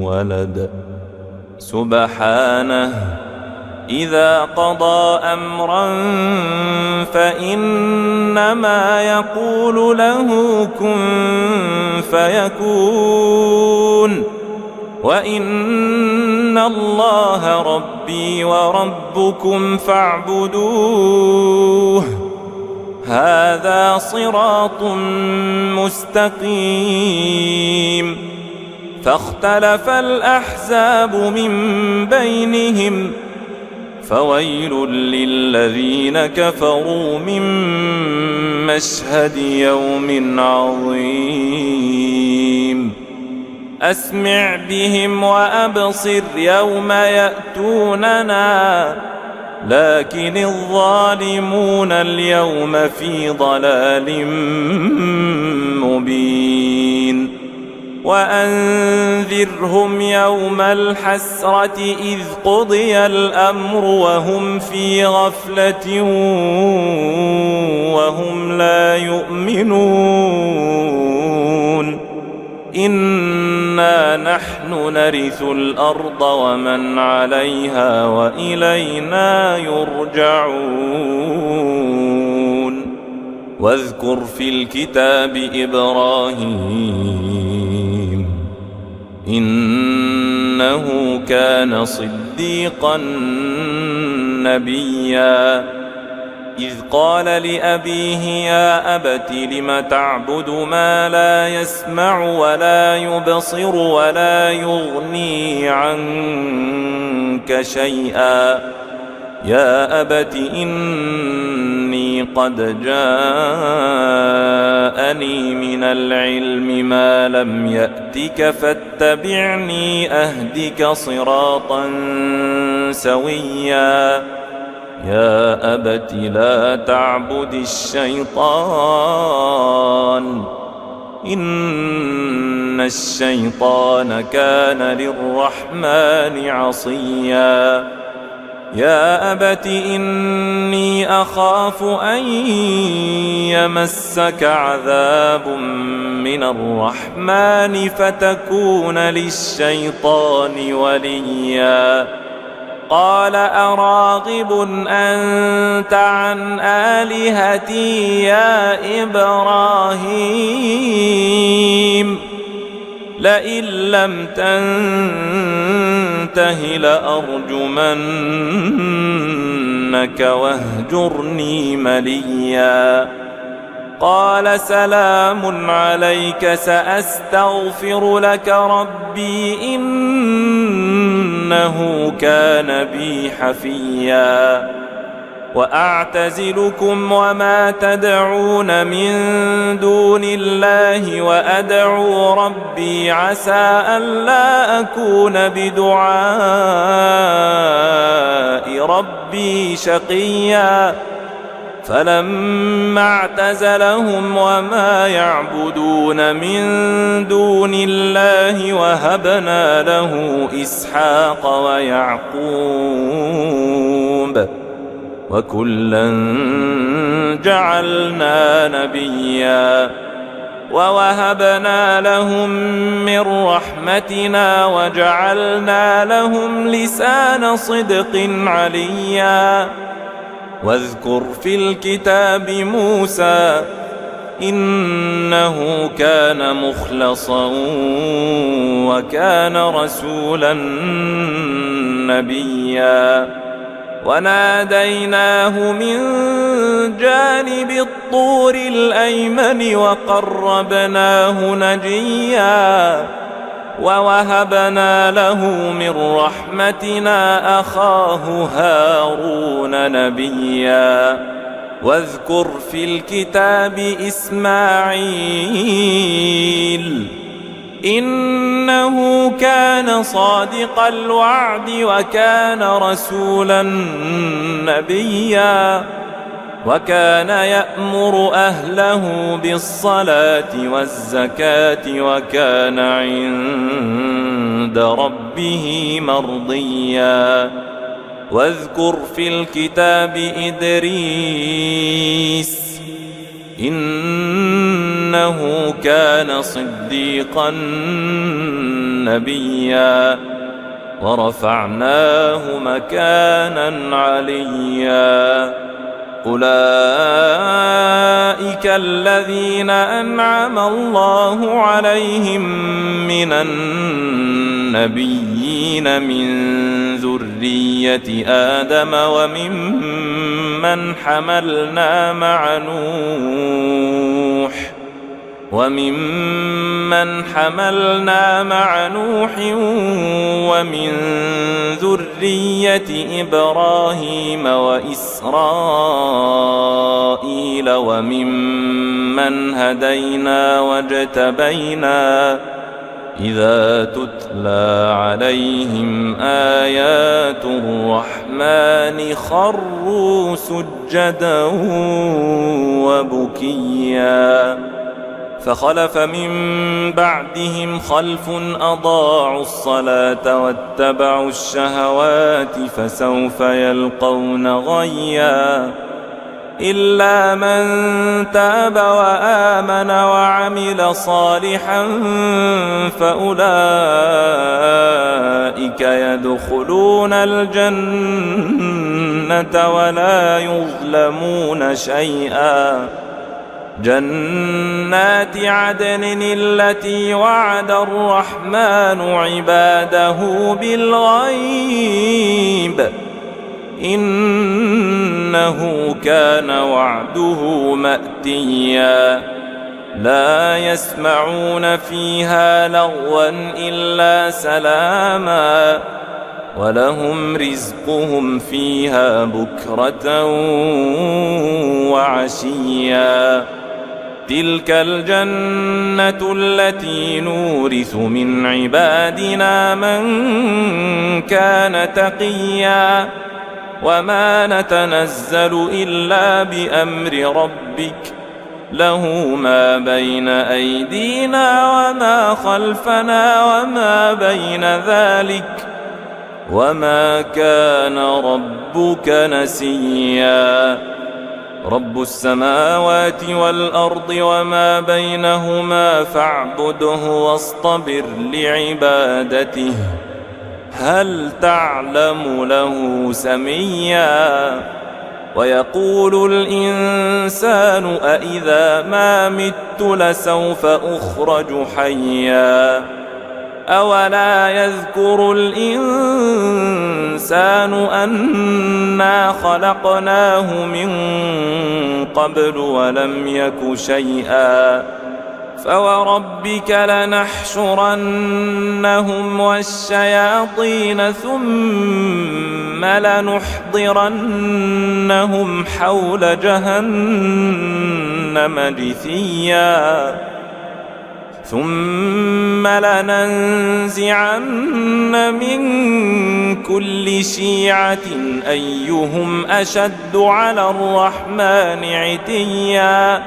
Speaker 1: ولد سبحانه إذا قضى أمرا فإنما يقول له كن فيكون وإن الله ربي وربكم فاعبدوه هذا صراط مستقيم فاختلف الأحزاب من بينهم فويل للذين كفروا من مشهد يوم عظيم أسمع بهم وأبصر يوم يأتوننا لكن الظالمون اليوم في ضلال مبين وأنذرهم يوم الحسرة إذ قضي الأمر وهم في غفلة وهم لا يؤمنون إنا نحن نرث الأرض ومن عليها وإلينا يرجعون واذكر في الكتاب إبراهيم إنه كان صديقا نبيا إذ قال لأبيه يا أبت لم تعبد ما لا يسمع ولا يبصر ولا يغني عنك شيئا يا أبت إني قد جاءني من العلم ما لم يأتك فاتبعني أهدك صراطا سويا يا أبت لا تعبد الشيطان إن الشيطان كان للرحمن عصيا يا أبت إني أخاف أن يمسك عذاب من الرحمن فتكون للشيطان وليا قال أراغب أنت عن آلهتي يا إبراهيم لئن لم تنته لأرجمنك واهجرني مليا قال سلام عليك سأستغفر لك ربي إنه كان بي حفيا وأعتزلكم وما تدعون من دون الله وأدعو ربي عسى ألا أكون بدعاء ربي شقيا فلما اعتزلهم وما يعبدون من دون الله وهبنا له إسحاق ويعقوب الذنوب وكلا جعلنا نبيا ووهبنا لهم من رحمتنا وجعلنا لهم لسان صدق عليا واذكر في الكتاب موسى إنه كان مخلصا وكان رسولا نبيا وناديناه من جانب الطور الأيمن وقربناه نجيا ووهبنا له من رحمتنا أخاه هارون نبيا واذكر في الكتاب إسماعيل إنه كان صادق الوعد وكان رسولا نبيا وكان يأمر أهله بالصلاة والزكاة وكان عند ربه مرضيا واذكر في الكتاب إدريس إنه كان صديقا نبيا ورفعناه مكانا عليا أولئك الذين أنعم الله عليهم من النبيين من ذرية آدم وممن حملنا مع نوح ومن ذرية إبراهيم وإسرائيل وممن هدينا واجتبينا إذا تتلى عليهم آيات الرحمن خروا سجدا وبكيا فخلف من بعدهم خلف أضاعوا الصلاة واتبعوا الشهوات فسوف يلقون غيا إلا من تاب وآمن وعمل صالحا فأولئك يدخلون الجنة ولا يظلمون شيئا جنات عدن التي وعد الرحمن عباده بالغيب إنه كان وعده مأتيا لا يسمعون فيها لغوا إلا سلاما ولهم رزقهم فيها بكرة وعشيا تلك الجنة التي نورث من عبادنا من كان تقيا وما نتنزل إلا بأمر ربك له ما بين أيدينا وما خلفنا وما بين ذلك وما كان ربك نسيا رب السماوات والأرض وما بينهما فاعبده واصطبر لعبادته هل تعلم له سميا ويقول الإنسان أإذا ما مت لسوف أخرج حيا أولا يذكر الإنسان أنا خلقناه من قبل ولم يك شيئا فوربك لنحشرنهم والشياطين ثم لنحضرنهم حول جهنم جثيا ثم لننزعن من كل شيعة أيهم أشد على الرحمن عتيا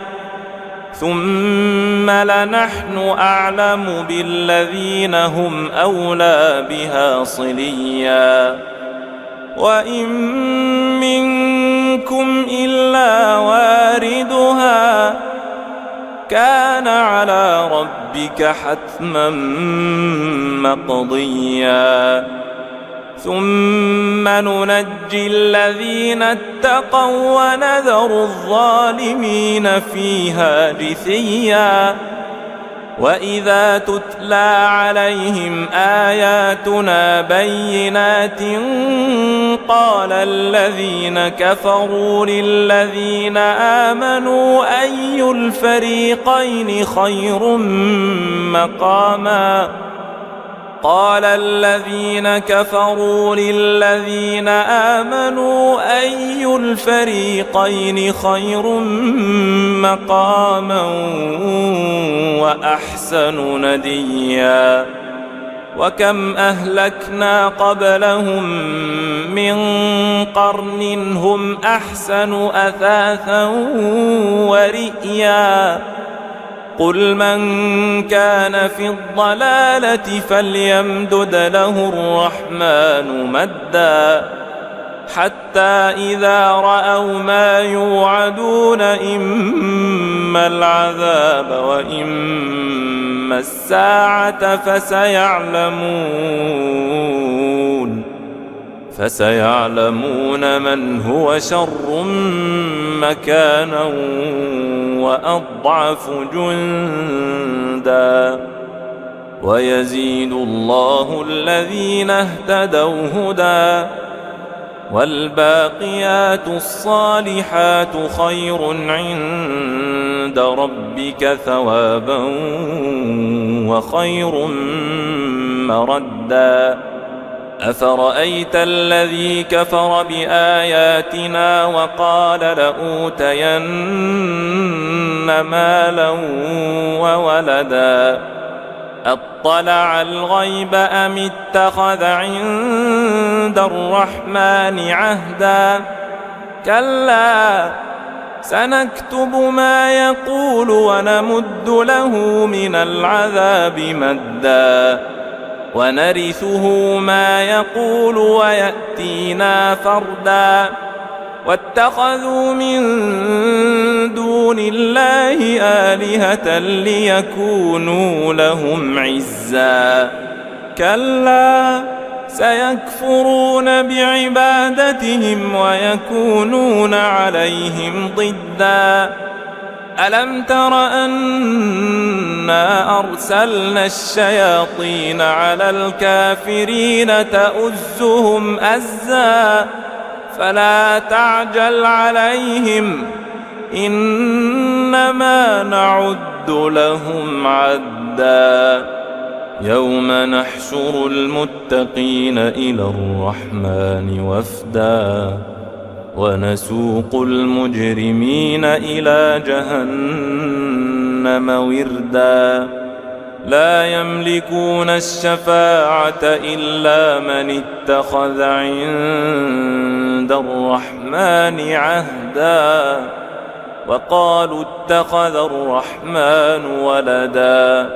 Speaker 1: ثم لنحن أعلم بالذين هم أولى بها صليا وإن منكم إلا واردها كان على ربك حتما مقضيا ثم ننجي الذين اتقوا ونذر الظالمين فيها جثيا وإذا تتلى عليهم آياتنا بينات قال الذين كفروا للذين آمنوا أي الفريقين خير مقاما قال الذين كفروا للذين آمنوا أي الفريقين خير مقاما وأحسن نديا وكم أهلكنا قبلهم من قرن هم أحسن أثاثا ورئيا قل من كان في الضلالة فليمدد له الرحمن مدا حتى إذا رأوا ما يوعدون إما العذاب وإما الساعة فسيعلمون من هو شر مكانا وأضعف جندا ويزيد الله الذين اهتدوا هدى والباقيات الصالحات خير عند ربك ثوابا وخير مردا أفرأيت الذي كفر بآياتنا وقال لأوتين مالا وولدا أطلع الغيب أم اتخذ عند الرحمن عهدا كلا سنكتب ما يقول ونمد له من العذاب مدا ونرثه ما يقول ويأتينا فردا واتخذوا من دون الله آلهة ليكونوا لهم عزا كلا سيكفرون بعبادتهم ويكونون عليهم ضدا ألم تر أنا أرسلنا الشياطين على الكافرين تؤزهم أزا فلا تعجل عليهم إنما نعد لهم عدا يوم نحشر المتقين إلى الرحمن وفدا ونسوق المجرمين إلى جهنم وردا لا يملكون الشفاعة إلا من اتخذ عند الرحمن عهدا وقالوا اتخذ الرحمن ولدا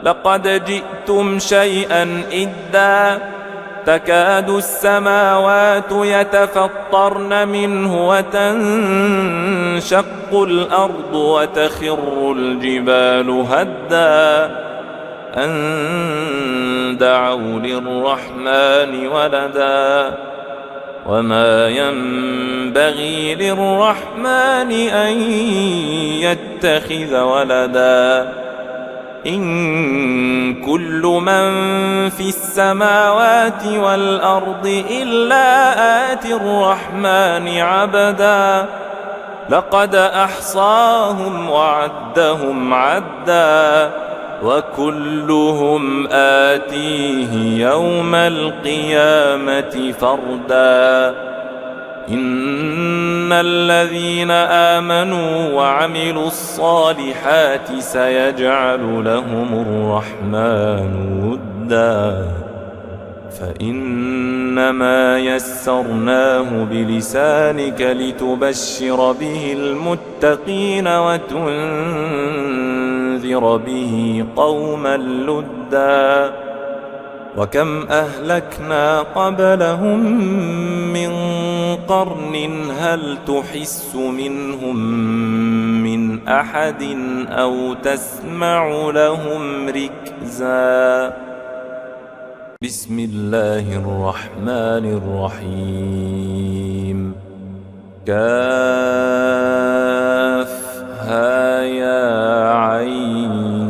Speaker 1: لقد جئتم شيئا إدا تكاد السماوات يتفطرن منه وتنشق الأرض وتخر الجبال هدا أن دعوا للرحمن ولدا وما ينبغي للرحمن أن يتخذ ولدا إن كل من في السماوات والأرض إلا آتي الرحمن عبدا لقد أحصاهم وعدهم عدا وكلهم آتيه يوم القيامة فردا إن الذين آمنوا وعملوا الصالحات سيجعل لهم الرحمن ودا فإنما يسرناه بلسانك لتبشر به المتقين وتنذر به قوما لدا وكم أهلكنا قبلهم من قرن هل تحس منهم من أحد أو تسمع لهم ركزا. بسم الله الرحمن الرحيم. كافها يا عين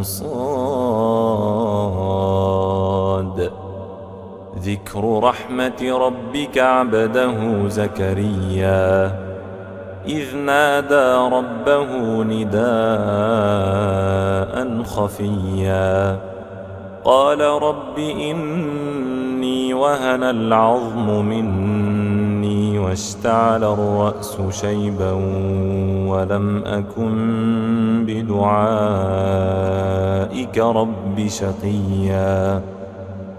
Speaker 1: صاد. ذكر رحمة ربك عبده زكريا إذ نادى ربه نداء خفيا قال رب إني وهن العظم مني واشتعل الرأس شيبا ولم أكن بدعائك رب شقيا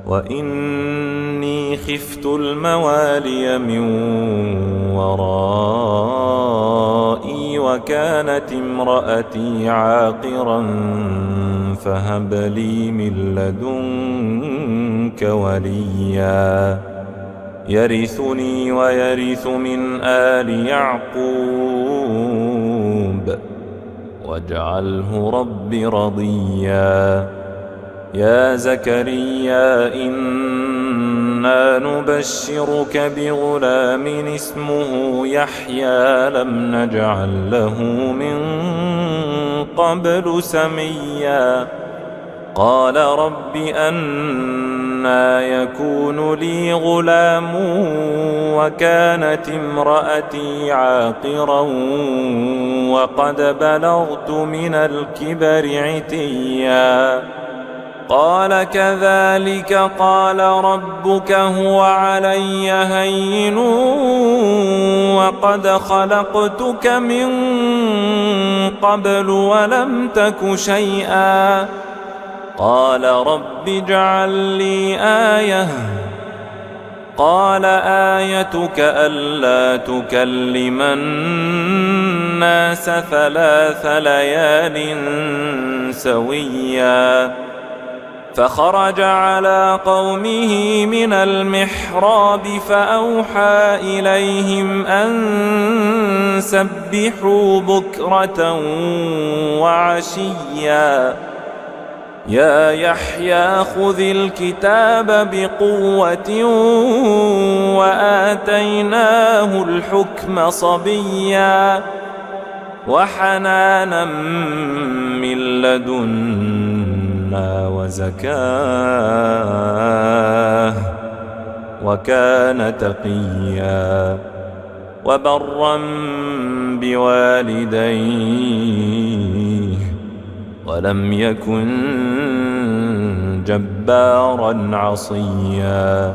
Speaker 1: وإني خفت الموالي من ورائي وكانت امرأتي عاقرا فهب لي من لدنك وليا يرثني ويرث من آل يعقوب واجعله رب رضيا. يا زكريا إنا نبشرك بغلام اسمه يحيى لم نجعل له من قبل سميا قال رب أنى يكون لي غلام وكانت امرأتي عاقرا وقد بلغت من الكبر عتيا قال كذلك قال ربك هو علي هين وقد خلقتك من قبل ولم تك شيئا قال رب اجعل لي آية قال آيتك ألا تكلم الناس 3 ليال سويا فخرج على قومه من المحراب فأوحى إليهم أن سبحوا بكرة وعشيا يا يحيى خذ الكتاب بقوة وآتيناه الحكم صبيا وحنانا من لدنا وزكاه وكان تقيا وبرا بوالديه ولم يكن جبارا عصيا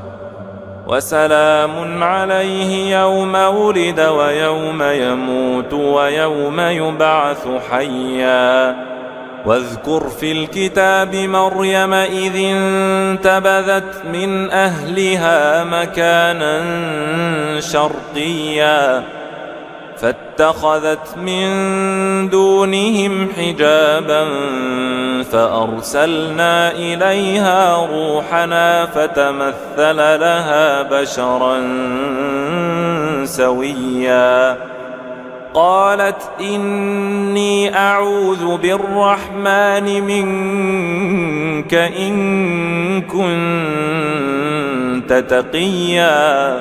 Speaker 1: وسلام عليه يوم ولد ويوم يموت ويوم يبعث حيا واذكر في الكتاب مريم إذ انتبذت من أهلها مكانا شرقيا فاتخذت من دونهم حجابا فأرسلنا إليها روحنا فتمثل لها بشرا سويا قالت إني أعوذ بالرحمن منك إن كنت تقيا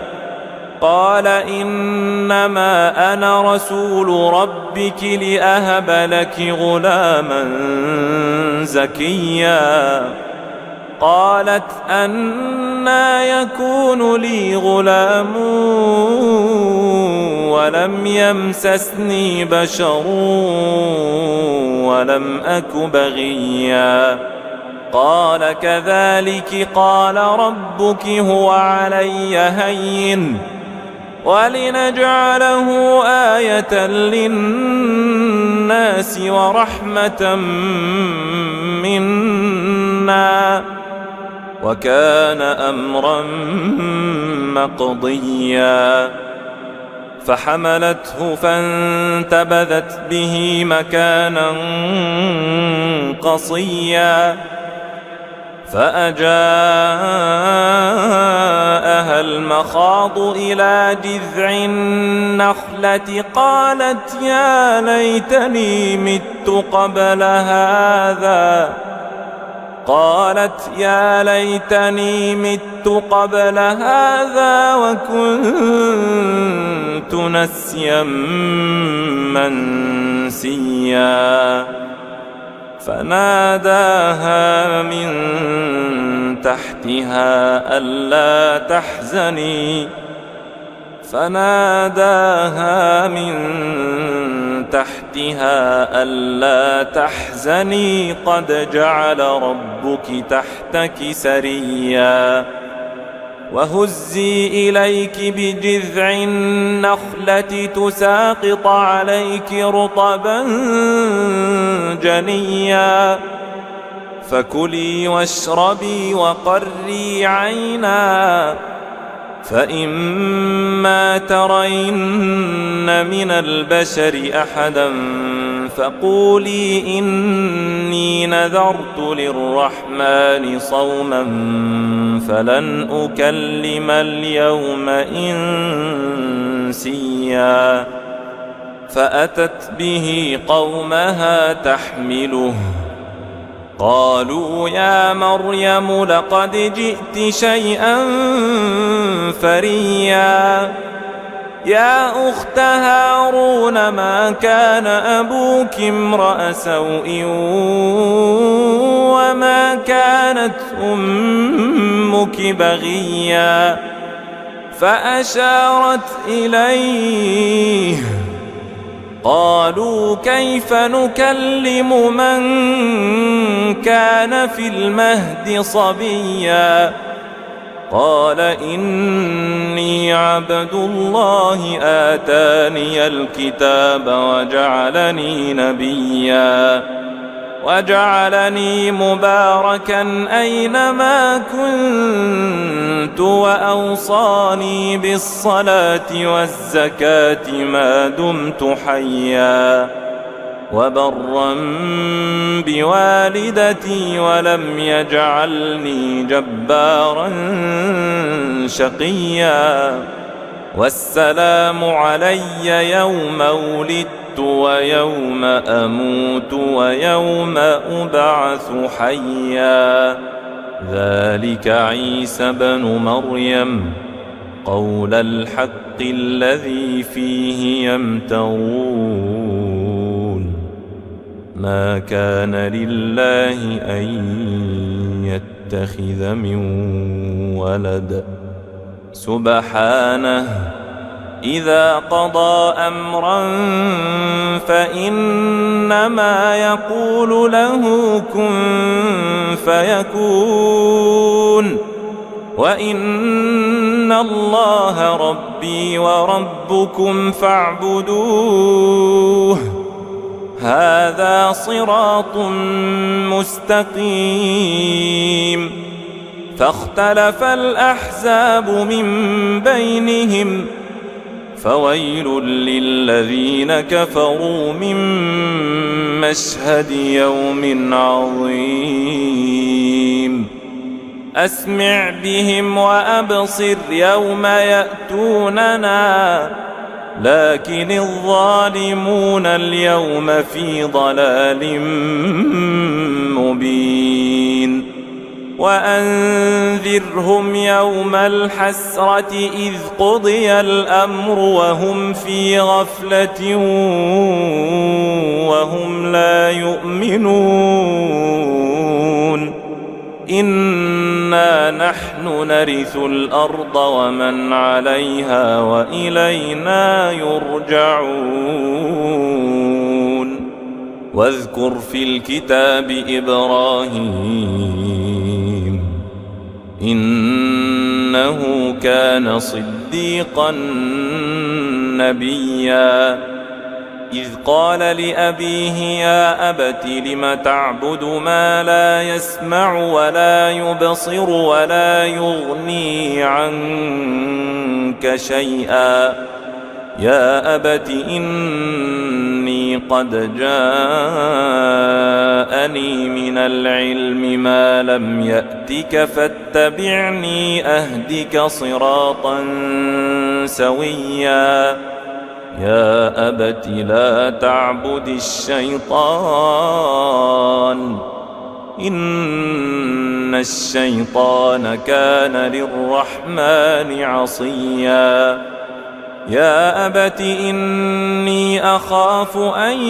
Speaker 1: قال إنما أنا رسول ربك لأهب لك غلاما زكيا قالت أنى يكون لي غلام ولم يمسسني بشر ولم أك بغيا قال كذلك قال ربك هو علي هين ولنجعله آية للناس ورحمة منا وكان أمرا مقضيا فحملته فانتبذت به مكانا قصيا فأجاءها المخاض إلى جذع النخلة قالت يا ليتني مت قبل هذا وكنت نسيا منسيا فناداها من تحتها ألا تحزني قد جعل ربك تحتك سريا وهزي إليك بجذع النخلة تساقط عليك رطبا جنيا فكلي واشربي وقري عينا فإما ترين من البشر أحدا فقولي إني نذرت للرحمن صوما فلن أكلم اليوم إنسيا فأتت به قومها تحمله قالوا يا مريم لقد جئت شيئا فريا يا أخت هارون ما كان أبوك امرأ سوء وما كانت أمك بغيا فأشارت إليه قالوا كيف نكلم من كان في المهد صبيا قال إني عبد الله آتاني الكتاب وجعلني نبيا وجعلني مباركا أينما كنت وأوصاني بالصلاة والزكاة ما دمت حيا وبرا بوالدتي ولم يجعلني جبارا شقيا والسلام علي يوم ولدت ويوم أموت ويوم أبعث حيا ذلك عيسى بن مريم قول الحق الذي فيه يمترون ما كان لله أن يتخذ من ولد سبحانه إذا قضى أمرا فإنما يقول له كن فيكون وإن الله ربي وربكم فاعبدوه هذا صراط مستقيم فاختلف الأحزاب من بينهم فويل للذين كفروا من مشهد يوم عظيم أسمع بهم وأبصر يوم يأتوننا لكن الظالمون اليوم في ضلال مبين وأنذرهم يوم الحسرة إذ قضي الأمر وهم في غفلة وهم لا يؤمنون إنا نحن نرث الأرض ومن عليها وإلينا يرجعون واذكر في الكتاب إبراهيم إنه كان صديقا نبيا إذ قال لأبيه يا أبت لم تعبد ما لا يسمع ولا يبصر ولا يغني عنك شيئا يا أبت إني قد جاءني من العلم ما لم يأتك فاتبعني أهدك صراطا سويا يا أبت لا تعبد الشيطان إن الشيطان كان للرحمن عصيا يا أبت إني أخاف أن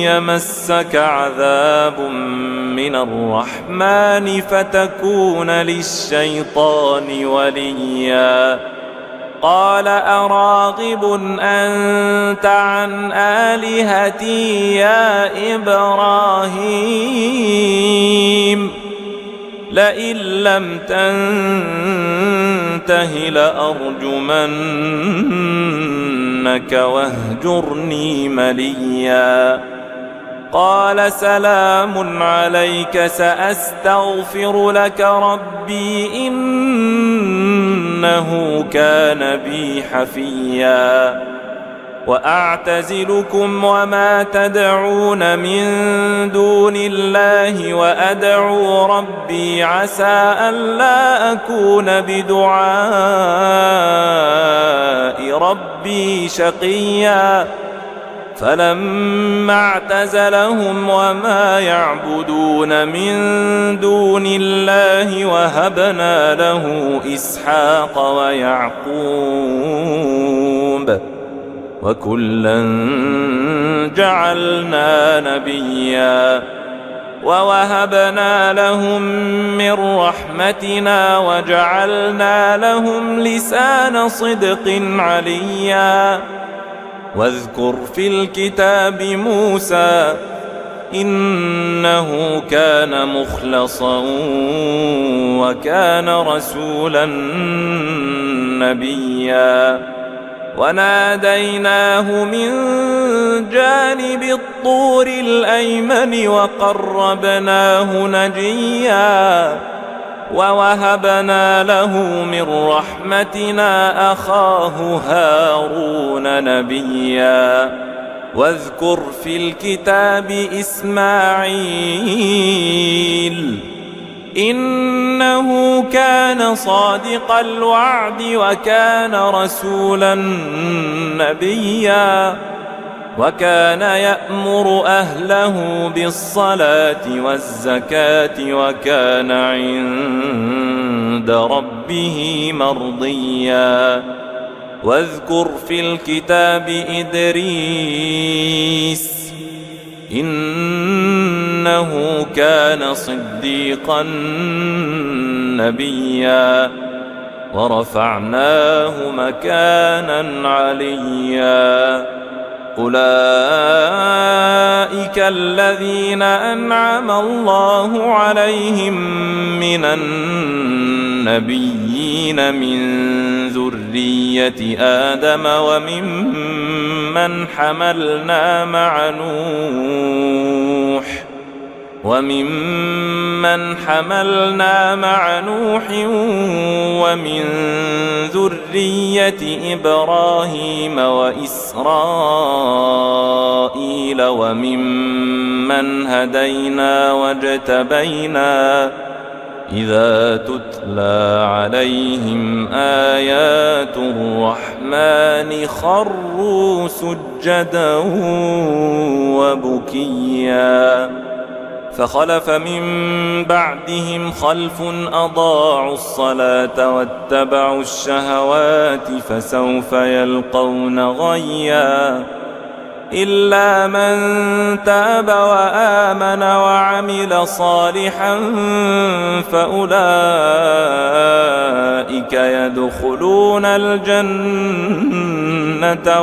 Speaker 1: يمسك عذاب من الرحمن فتكون للشيطان وليا قال أراغب أنت عن آلهتي يا إبراهيم لئن لم تنته لأرجمنك واهجرني مليا قال سلام عليك سأستغفر لك ربي إنه كان بي حفيا وأعتزلكم وما تدعون من دون الله وأدعو ربي عسى ألا أكون بدعاء ربي شقيا فلما اعتزلهم وما يعبدون من دون الله وهبنا له إسحاق ويعقوب وكلا جعلنا نبيا ووهبنا لهم من رحمتنا وجعلنا لهم لسان صدق عليا واذكر في الكتاب موسى إنه كان مخلصا وكان رسولا نبيا وناديناه من جانب الطور الأيمن وقربناه نجيا ووهبنا له من رحمتنا أخاه هارون نبيا واذكر في الكتاب إسماعيل إنه كان صادق الوعد وكان رسولا نبيا وكان يأمر أهله بالصلاة والزكاة وكان عند ربه مرضيا واذكر في الكتاب إدريس إنه كان صديقا نبيا ورفعناه مكانا عليا أولئك الذين أنعم الله عليهم من النبيين من ذرية آدم وممن حملنا مع نوح ومن ذرية إبراهيم وإسرائيل وممن هدينا واجتبينا إذا تتلى عليهم آيات الرحمن خروا سجدا وبكيا فخلف من بعدهم خلف أضاعوا الصلاة واتبعوا الشهوات فسوف يلقون غيا إلا من تاب وآمن وعمل صالحا فأولئك يدخلون الجنة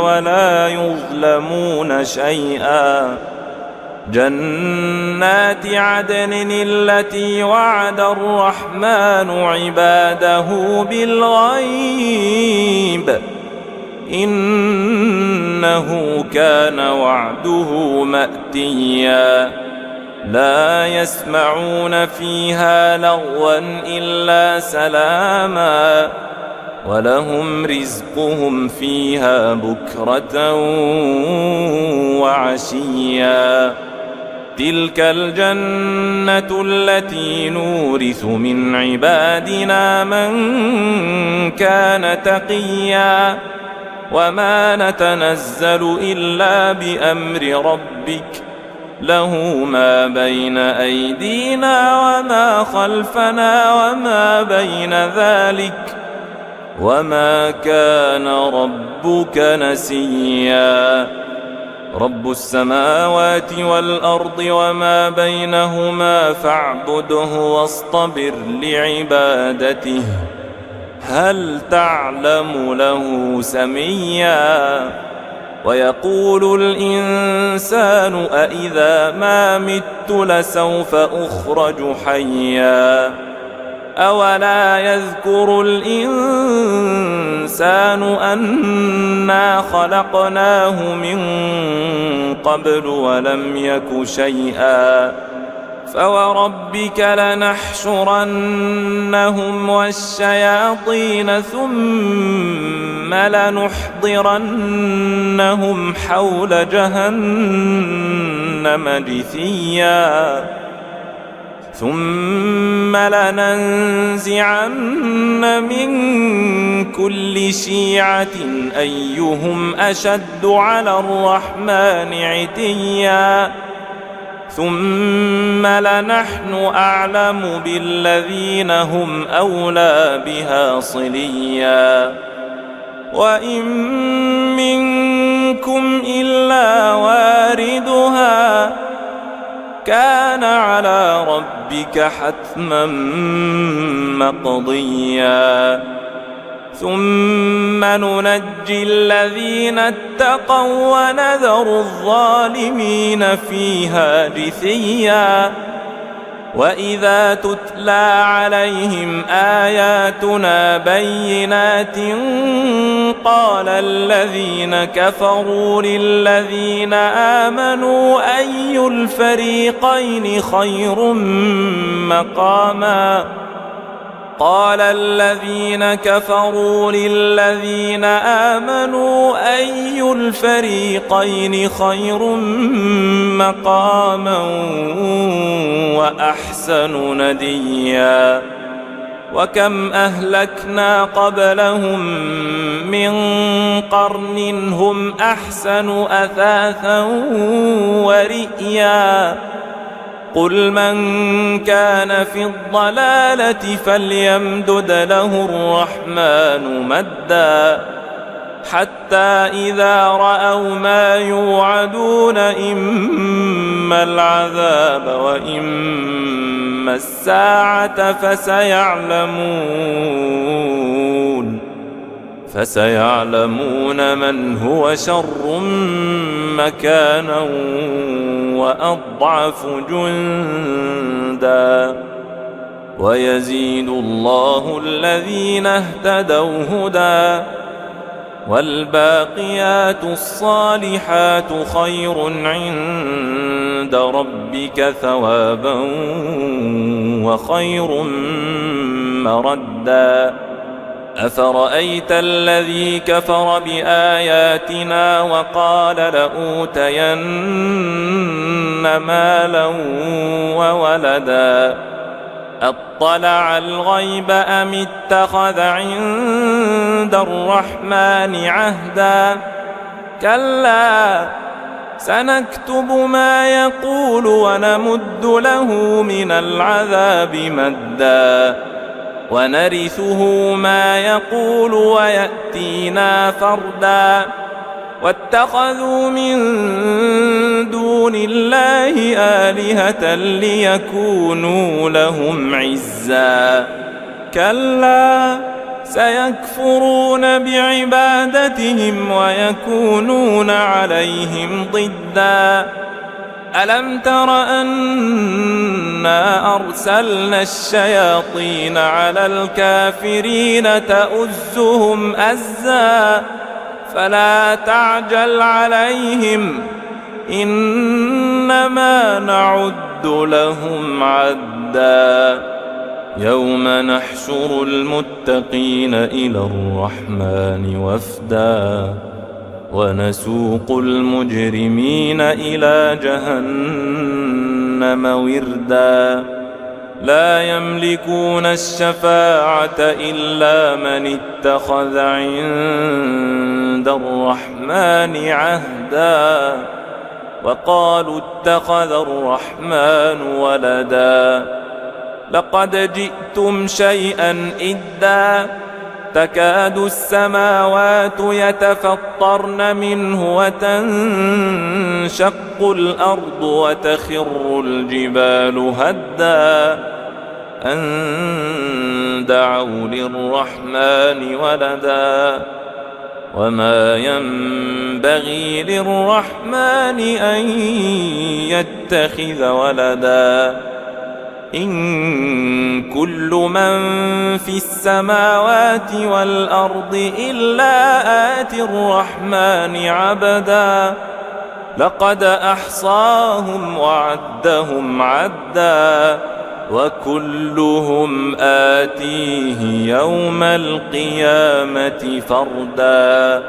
Speaker 1: ولا يظلمون شيئا جنات عدن التي وعد الرحمن عباده بالغيب إنه كان وعده مأتيا لا يسمعون فيها لغوا إلا سلاما ولهم رزقهم فيها بكرة وعشيا تلك الجنة التي نورث من عبادنا من كان تقيا وما نتنزل إلا بأمر ربك له ما بين أيدينا وما خلفنا وما بين ذلك وما كان ربك نسيا رب السماوات والأرض وما بينهما فاعبده واصطبر لعبادته هل تعلم له سميا ويقول الإنسان أإذا ما مت لسوف أخرج حيا أولا يذكر الإنسان أنا خلقناه من قبل ولم يك شيئا فوربك لنحشرنهم والشياطين ثم لنحضرنهم حول جهنم جثيا ثم لننزعن من كل شيعة أيهم أشد على الرحمن عتيا ثم لنحن أعلم بالذين هم أولى بها صليا وإن منكم إلا واردها كان على ربك حتما مقضيا ثم ننجي الذين اتقوا ونذر الظالمين فيها جثيا وإذا تتلى عليهم آياتنا بينات قال الذين كفروا للذين آمنوا أي الفريقين خير مقاما قال الذين كفروا للذين آمنوا أي الفريقين خير مقاما وأحسن نديا وكم أهلكنا قبلهم من قرن هم أحسن أثاثا ورئيا قل من كان في الضلالة فليمدد له الرحمن مدا حتى إذا رأوا ما يوعدون إما العذاب وإما الساعة فسيعلمون من هو شر مكانا وأضعف جندا ويزيد الله الذين اهتدوا هدى والباقيات الصالحات خير عند ربك ثوابا وخير مردا أفرأيت الذي كفر بآياتنا وقال لأوتين مالا وولدا أطلع الغيب أم اتخذ عند الرحمن عهدا كلا سنكتب ما يقول ونمد له من العذاب مدا ونرثه ما يقول ويأتينا فردا واتخذوا من دون الله آلهة ليكونوا لهم عزا كلا سيكفرون بعبادتهم ويكونون عليهم ضدا ألم تر أنا أرسلنا الشياطين على الكافرين تؤزهم أزا فلا تعجل عليهم إنما نعد لهم عدا يوم نحشر المتقين إلى الرحمن وفدا ونسوق المجرمين إلى جهنم وردا لا يملكون الشفاعة إلا من اتخذ عند الرحمن عهدا وقالوا اتخذ الرحمن ولدا لقد جئتم شيئا إدا تكاد السماوات يتفطرن منه وتنشق الأرض وتخر الجبال هدا أن دعوا للرحمن ولدا وما ينبغي للرحمن أن يتخذ ولدا إن كل من في السماوات والأرض إلا آتي الرحمن عبدا لقد أحصاهم وعدهم عدا وكلهم آتيه يوم القيامة فردا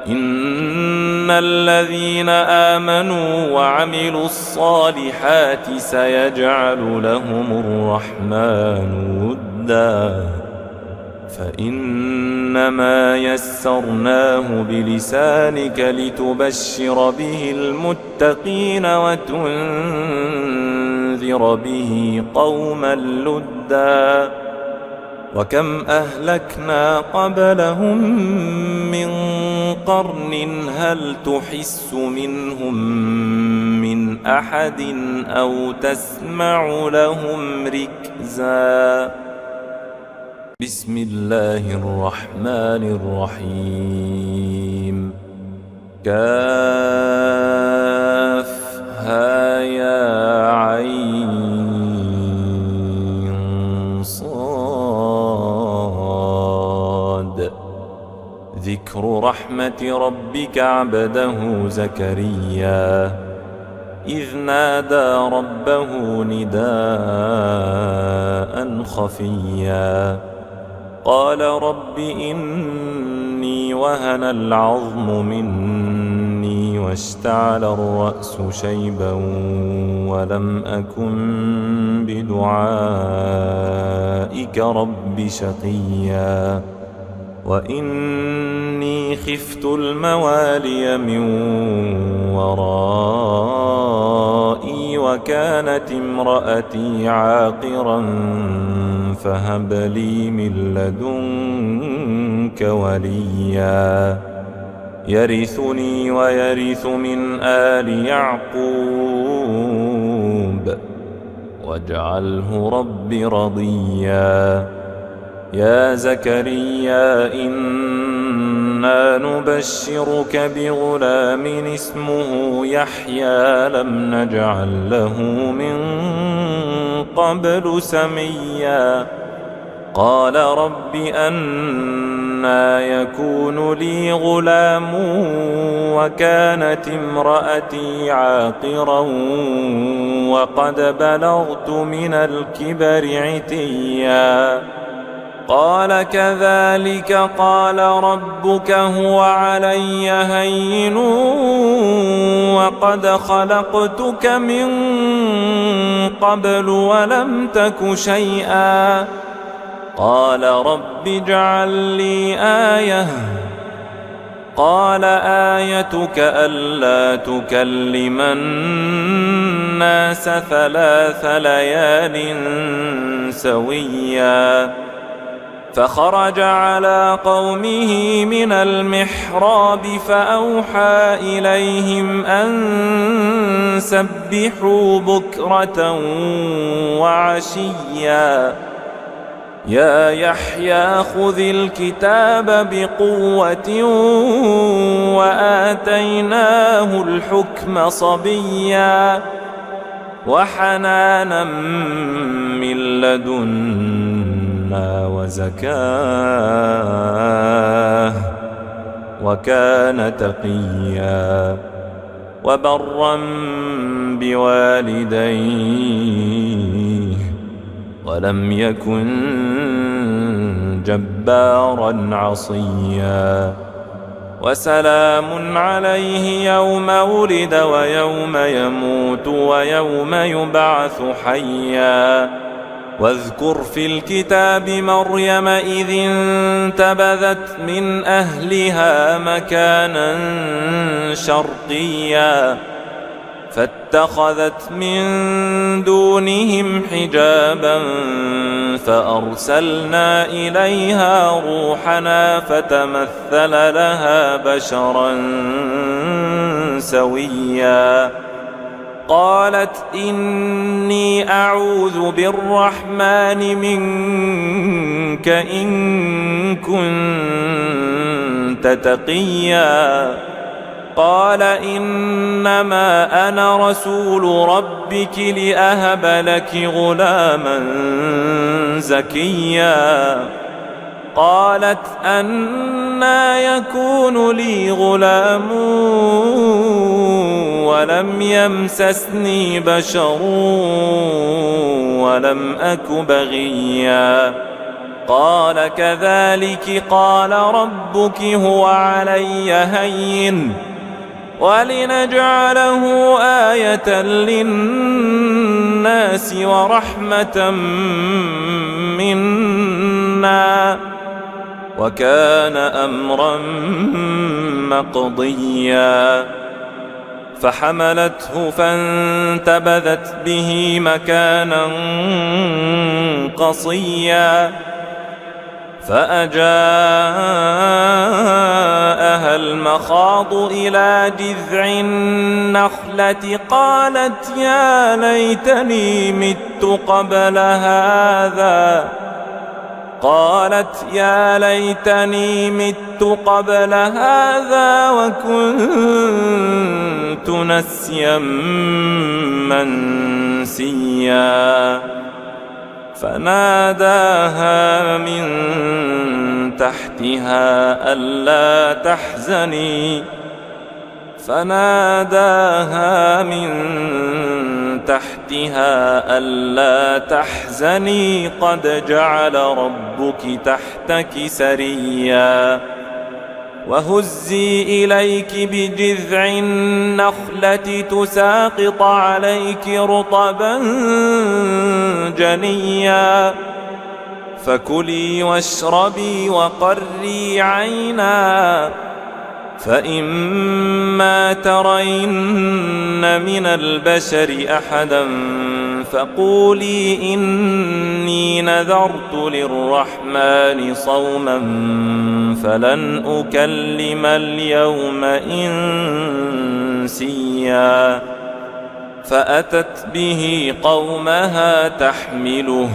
Speaker 1: إن الذين آمنوا وعملوا الصالحات سيجعل لهم الرحمن ودا فإنما يسرناه بلسانك لتبشر به المتقين وتنذر به قوما لدا وكم أهلكنا قبلهم من قرن هل تحس منهم من أحد أو تسمع لهم ركزا بسم الله الرحمن الرحيم كافها يا عين صاد ذكر رحمة ربك عبده زكريا إذ نادى ربه نداء خفيا قال رب إني وهن العظم مني واشتعل الرأس شيبا ولم أكن بدعائك رب شقيا وإني خفت الموالي من ورائي وكانت امرأتي عاقرا فهب لي من لدنك وليا يرثني ويرث من آل يعقوب واجعله رب رضيا يا زكريا إنا نبشرك بغلام اسمه يحيى لم نجعل له من قبل سميا قال رب أنى يكون لي غلام وكانت امرأتي عاقرا وقد بلغت من الكبر عتيا قال كذلك قال ربك هو علي هين وقد خلقتك من قبل ولم تك شيئا قال رب اجعل لي آية قال آيتك ألا تكلم الناس 3 ليال سويا فخرج على قومه من المحراب فأوحى إليهم أن سبحوا بكرة وعشيا يا يحيى خذ الكتاب بقوة وآتيناه الحكم صبيا وحنانا من لدنا وزكاه وكان تقيا وبرا بوالديه ولم يكن جبارا عصيا وسلام عليه يوم ولد ويوم يموت ويوم يبعث حيا واذكر في الكتاب مريم إذ انتبذت من أهلها مكانا شرقيا فاتخذت من دونهم حجابا فأرسلنا إليها روحنا فتمثل لها بشرا سويا قالت إني أعوذ بالرحمن منك إن كنت تقيا قال إنما أنا رسول ربك لأهب لك غلاما زكيا قالت أنى يكون لي غلام ولم يمسسني بشر ولم أك بغيا قال كذلك قال ربك هو علي هين ولنجعله آية للناس ورحمة منا وكان أمرا مقضيا فحملته فانتبذت به مكانا قصيا فأجاءها المخاض إلى جذع النخلة قالت يا ليتني مت قبل هذا وكنت نسيا منسيا فناداها من تحتها ألا تحزني قد جعل ربك تحتك سريا وهزي إليك بجذع النخلة تساقط عليك رطبا جنيا فكلي واشربي وقري عينا فإما ترين من البشر أحدا فقولي إني نذرت للرحمن صوما فلن أكلم اليوم إنسيا فأتت به قومها تحمله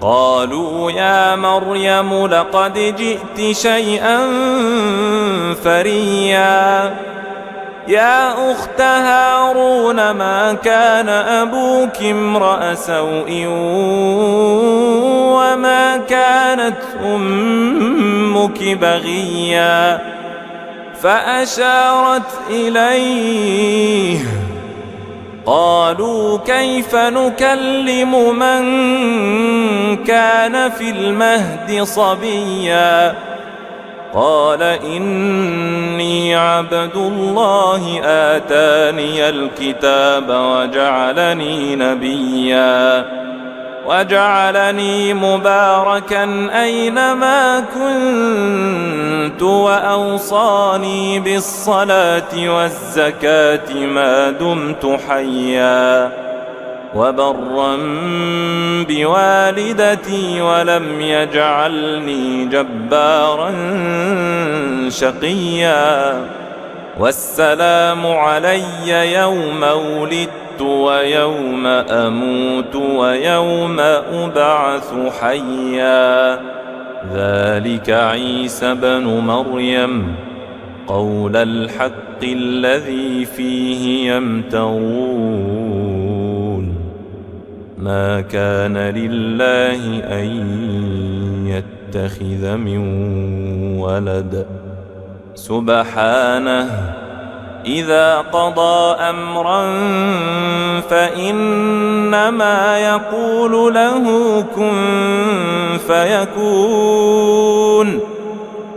Speaker 1: قالوا يا مريم لقد جئت شيئا فريا يا أخت هارون ما كان أبوك امرأ سوء وما كانت أمك بغيا فأشارت إليه قالوا كيف نكلم من كان في المهد صبيا قال إني عبد الله آتاني الكتاب وجعلني نبيا وجعلني مباركا أينما كنت وأوصاني بالصلاة والزكاة ما دمت حيا وبرا بوالدتي ولم يجعلني جبارا شقيا والسلام علي يوم ولدت ويوم أموت ويوم أبعث حيا ذلك عيسى بن مريم قول الحق الذي فيه يمترون ما كان لله أن يتخذ من ولد سبحانه إذا قضى أمرا فإنما يقول له كن فيكون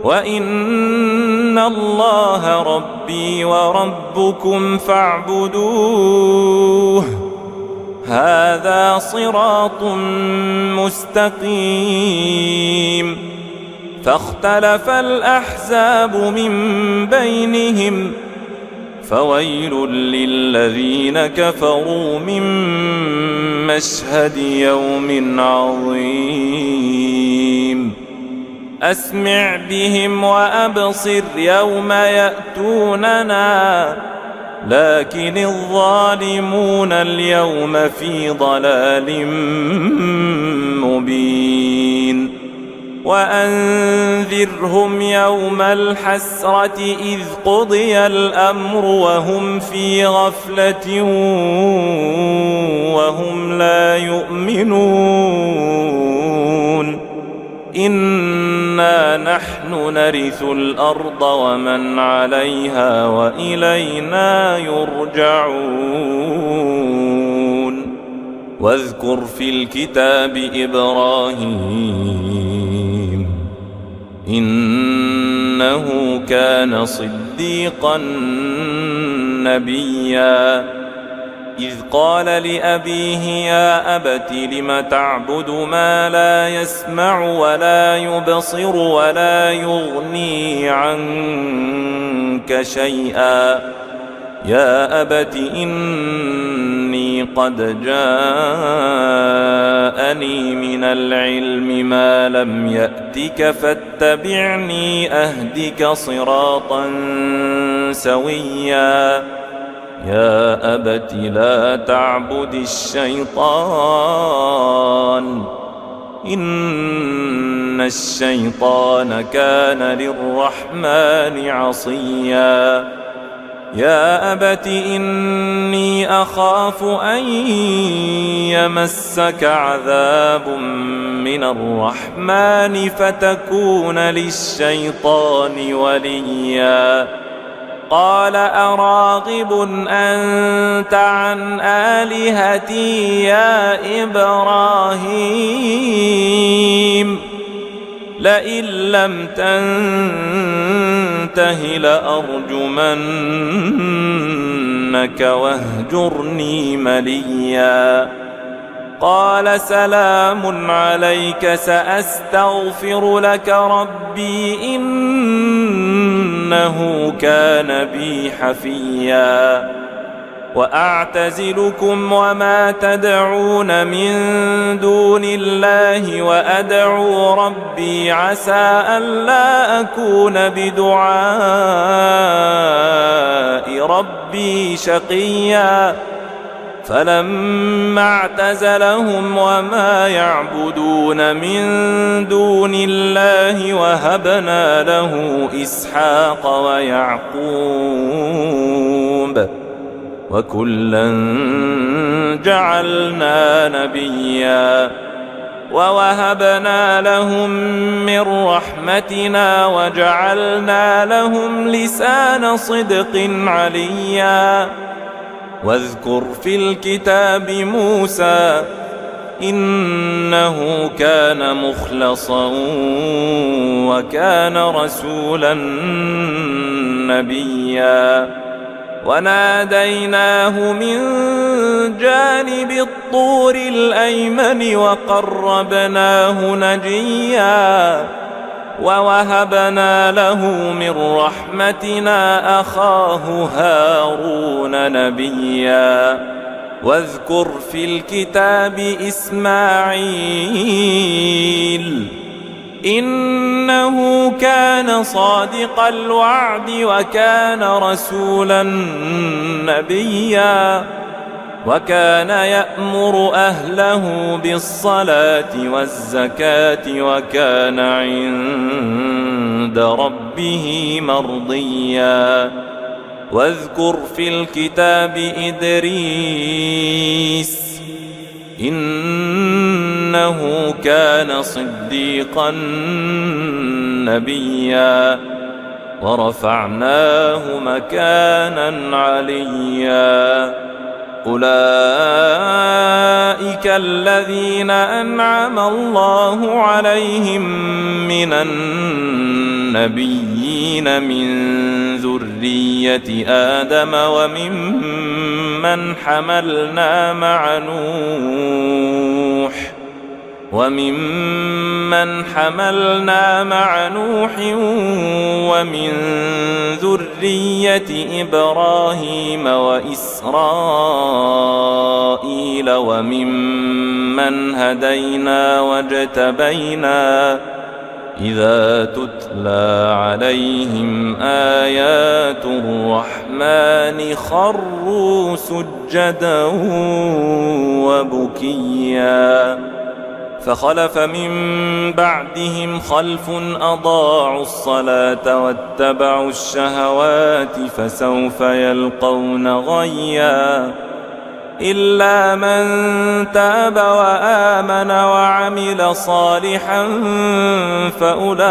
Speaker 1: وإن الله ربي وربكم فاعبدوه هذا صراط مستقيم فاختلف الأحزاب من بينهم فويل للذين كفروا من مشهد يوم عظيم أسمع بهم وأبصر يوم يأتوننا لكن الظالمون اليوم في ضلال مبين وأنذرهم يوم الحسرة إذ قضي الأمر وهم في غفلة وهم لا يؤمنون إنا نحن نرث الأرض ومن عليها وإلينا يرجعون واذكر في الكتاب إبراهيم إنه كان صديقا نبيا إذ قال لأبيه يا أبت لم تعبد ما لا يسمع ولا يبصر ولا يغني عنك شيئا يا أبت إني قد جاءني من العلم ما لم يأتك فاتبعني أهدك صراطا سويا يا أبت لا تعبد الشيطان إن الشيطان كان للرحمن عصيا يا أبت إني أخاف أن يمسك عذاب من الرحمن فتكون للشيطان وليا قال أراغب أنت عن آلهتي يا إبراهيم لئن لم تنته لأرجمنك واهجرني مليا قال سلام عليك سأستغفر لك ربي إنه كان بي حفيا وأعتزلكم وما تدعون من دون الله وأدعو ربي عسى ألا أكون بدعاء ربي شقيا فلما اعتزلهم وما يعبدون من دون الله وهبنا له إسحاق ويعقوب وكلا جعلنا نبيا ووهبنا لهم من رحمتنا وجعلنا لهم لسان صدق عليا واذكر في الكتاب موسى إنه كان مخلصا وكان رسولا نبيا وناديناه من جانب الطور الأيمن وقربناه نجيا ووهبنا له من رحمتنا أخاه هارون نبيا واذكر في الكتاب إسماعيل إنه كان صادق الوعد وكان رسولا نبيا وكان يأمر أهله بالصلاة والزكاة وكان عند ربه مرضيا واذكر في الكتاب إدريس إنه كان صديقا نبيا ورفعناه مكانا عليا أولئك الذين أنعم الله عليهم من النبيين من ذرية آدم وممن حملنا مع نوح ومن ذرية إبراهيم وإسرائيل وممن هدينا واجتبينا إذا تتلى عليهم آيات الرحمن خروا سجدا وبكيا فخلف من بعدهم خلف أضاعوا الصلاة واتبعوا الشهوات فسوف يلقون غيا إلا من تاب وآمن وعمل صالحا فأولئك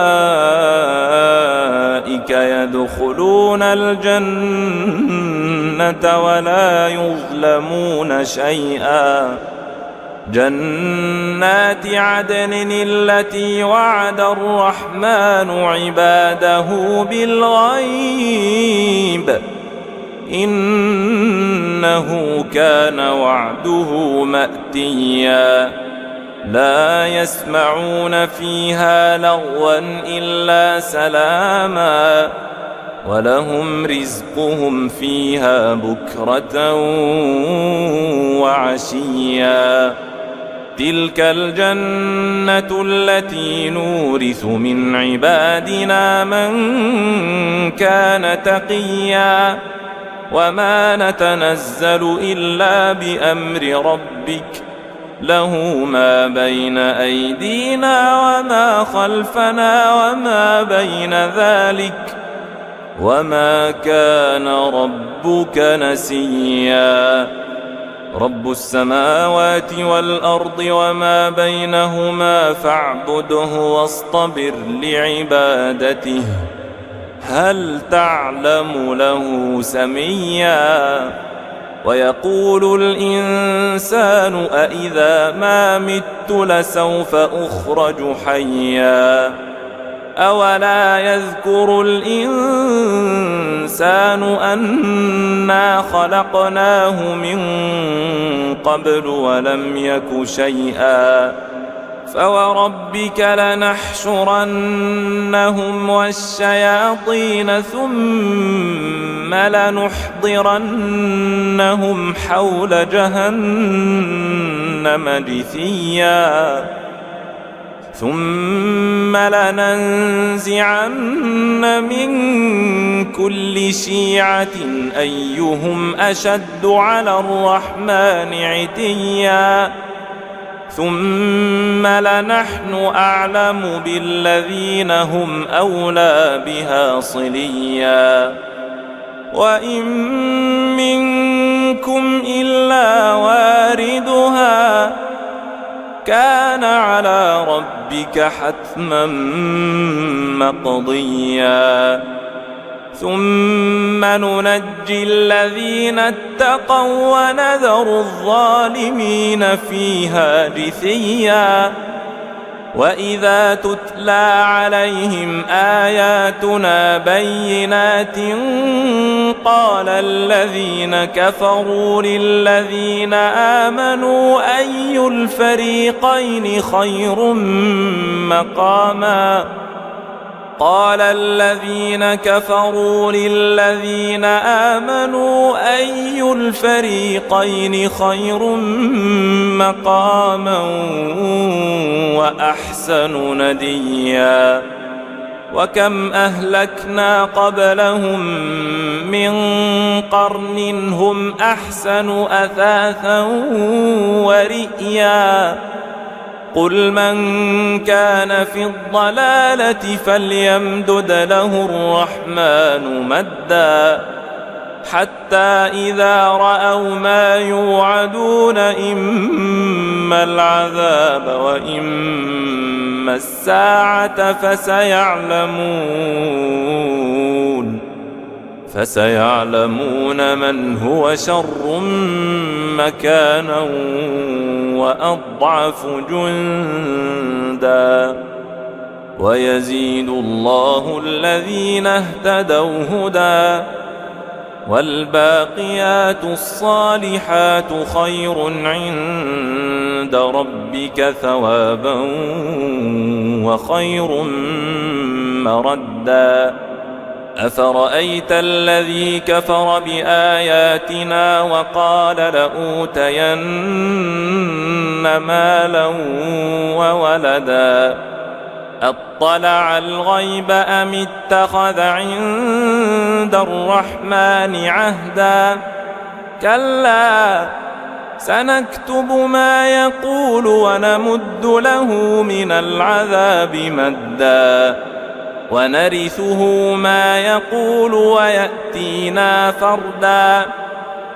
Speaker 1: يدخلون الجنة ولا يظلمون شيئا جنات عدن التي وعد الرحمن عباده بالغيب إنه كان وعده مأتيا لا يسمعون فيها لغوا إلا سلاما ولهم رزقهم فيها بكرة وعشيا تلك الجنة التي نورث من عبادنا من كان تقيا وما نتنزل إلا بأمر ربك له ما بين أيدينا وما خلفنا وما بين ذلك وما كان ربك نسيا رب السماوات والأرض وما بينهما فاعبده واصطبر لعبادته هل تعلم له سميا ويقول الإنسان أإذا ما مت لسوف أخرج حيا أولا يذكر الإنسان أنا خلقناه من قبل ولم يك شيئا فوربك لنحشرنهم والشياطين ثم لنحضرنهم حول جهنم جثيا ثم لننزعن من كل شيعة أيهم أشد على الرحمن عتيا ثم لنحن أعلم بالذين هم أولى بها صليا وإن منكم إلا واردها كان على ربك حتما مقضيا ثم ننجي الذين اتقوا ونذر الظالمين فيها جثيا وإذا تتلى عليهم آياتنا بينات قال الذين كفروا للذين آمنوا أي الفريقين خير مقاما قال الذين كفروا للذين آمنوا أي الفريقين خير مقاما وأحسن نديا وكم أهلكنا قبلهم من قرن هم أحسن أثاثا ورئيا قل من كان في الضلالة فليمدد له الرحمن مدا حتى إذا رأوا ما يوعدون إما العذاب وإما الساعة فسيعلمون من هو شر مكانا وأضعف جندا ويزيد الله الذين اهتدوا هدى والباقيات الصالحات خير عند ربك ثوابا وخير مردا أفرأيت الذي كفر بآياتنا وقال لأوتين مالا وولدا أطلع الغيب أم اتخذ عند الرحمن عهدا كلا سنكتب ما يقول ونمد له من العذاب مدا ونرثه ما يقول ويأتينا فردا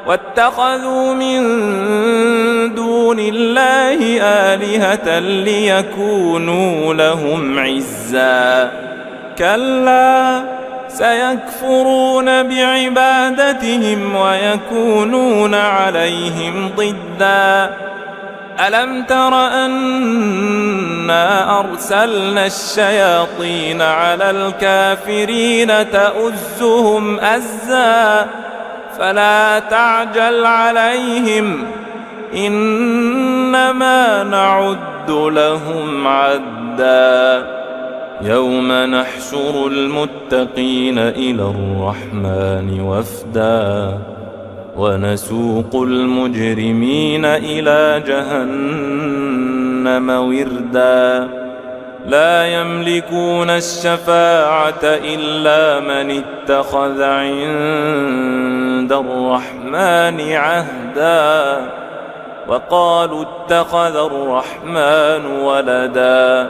Speaker 1: واتخذوا من دون الله آلهة ليكونوا لهم عزا كلا سيكفرون بعبادتهم ويكونون عليهم ضدا ألم تر أنا أرسلنا الشياطين على الكافرين تؤزهم أزا فلا تعجل عليهم إنما نعد لهم عدا يوم نحشر المتقين إلى الرحمن وفدا ونسوق المجرمين إلى جهنم وردا لا يملكون الشفاعة إلا من اتخذ عند الرحمن عهدا وقالوا اتخذ الرحمن ولدا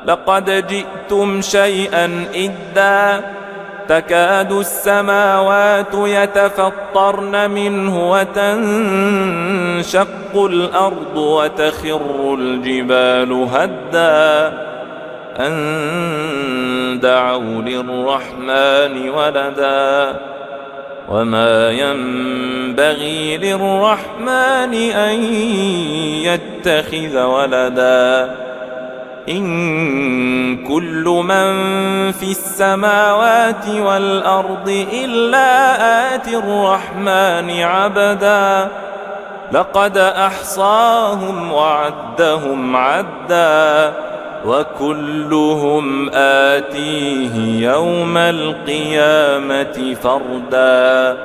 Speaker 1: لقد جئتم شيئا إدا تكاد السماوات يتفطرن منه وتنشق الأرض وتخر الجبال هدا أن دعوا للرحمن ولدا وما ينبغي للرحمن أن يتخذ ولدا إن كل من في السماوات والأرض إلا آتي الرحمن عبدا لقد أحصاهم وعدهم عدا وكلهم آتيه يوم القيامة فردا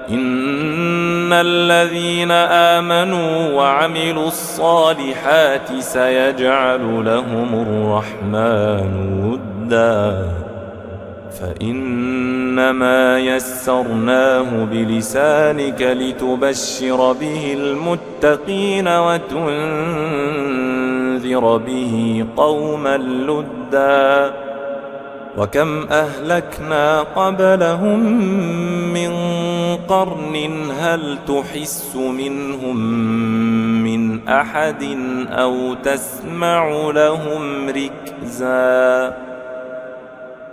Speaker 1: إن الذين آمنوا وعملوا الصالحات سيجعل لهم الرحمن ودا فإنما يسرناه بلسانك لتبشر به المتقين وتنذر به قوما لدا وكم أهلكنا قبلهم من قرن هل تحس منهم من أحد أو تسمع لهم ركزا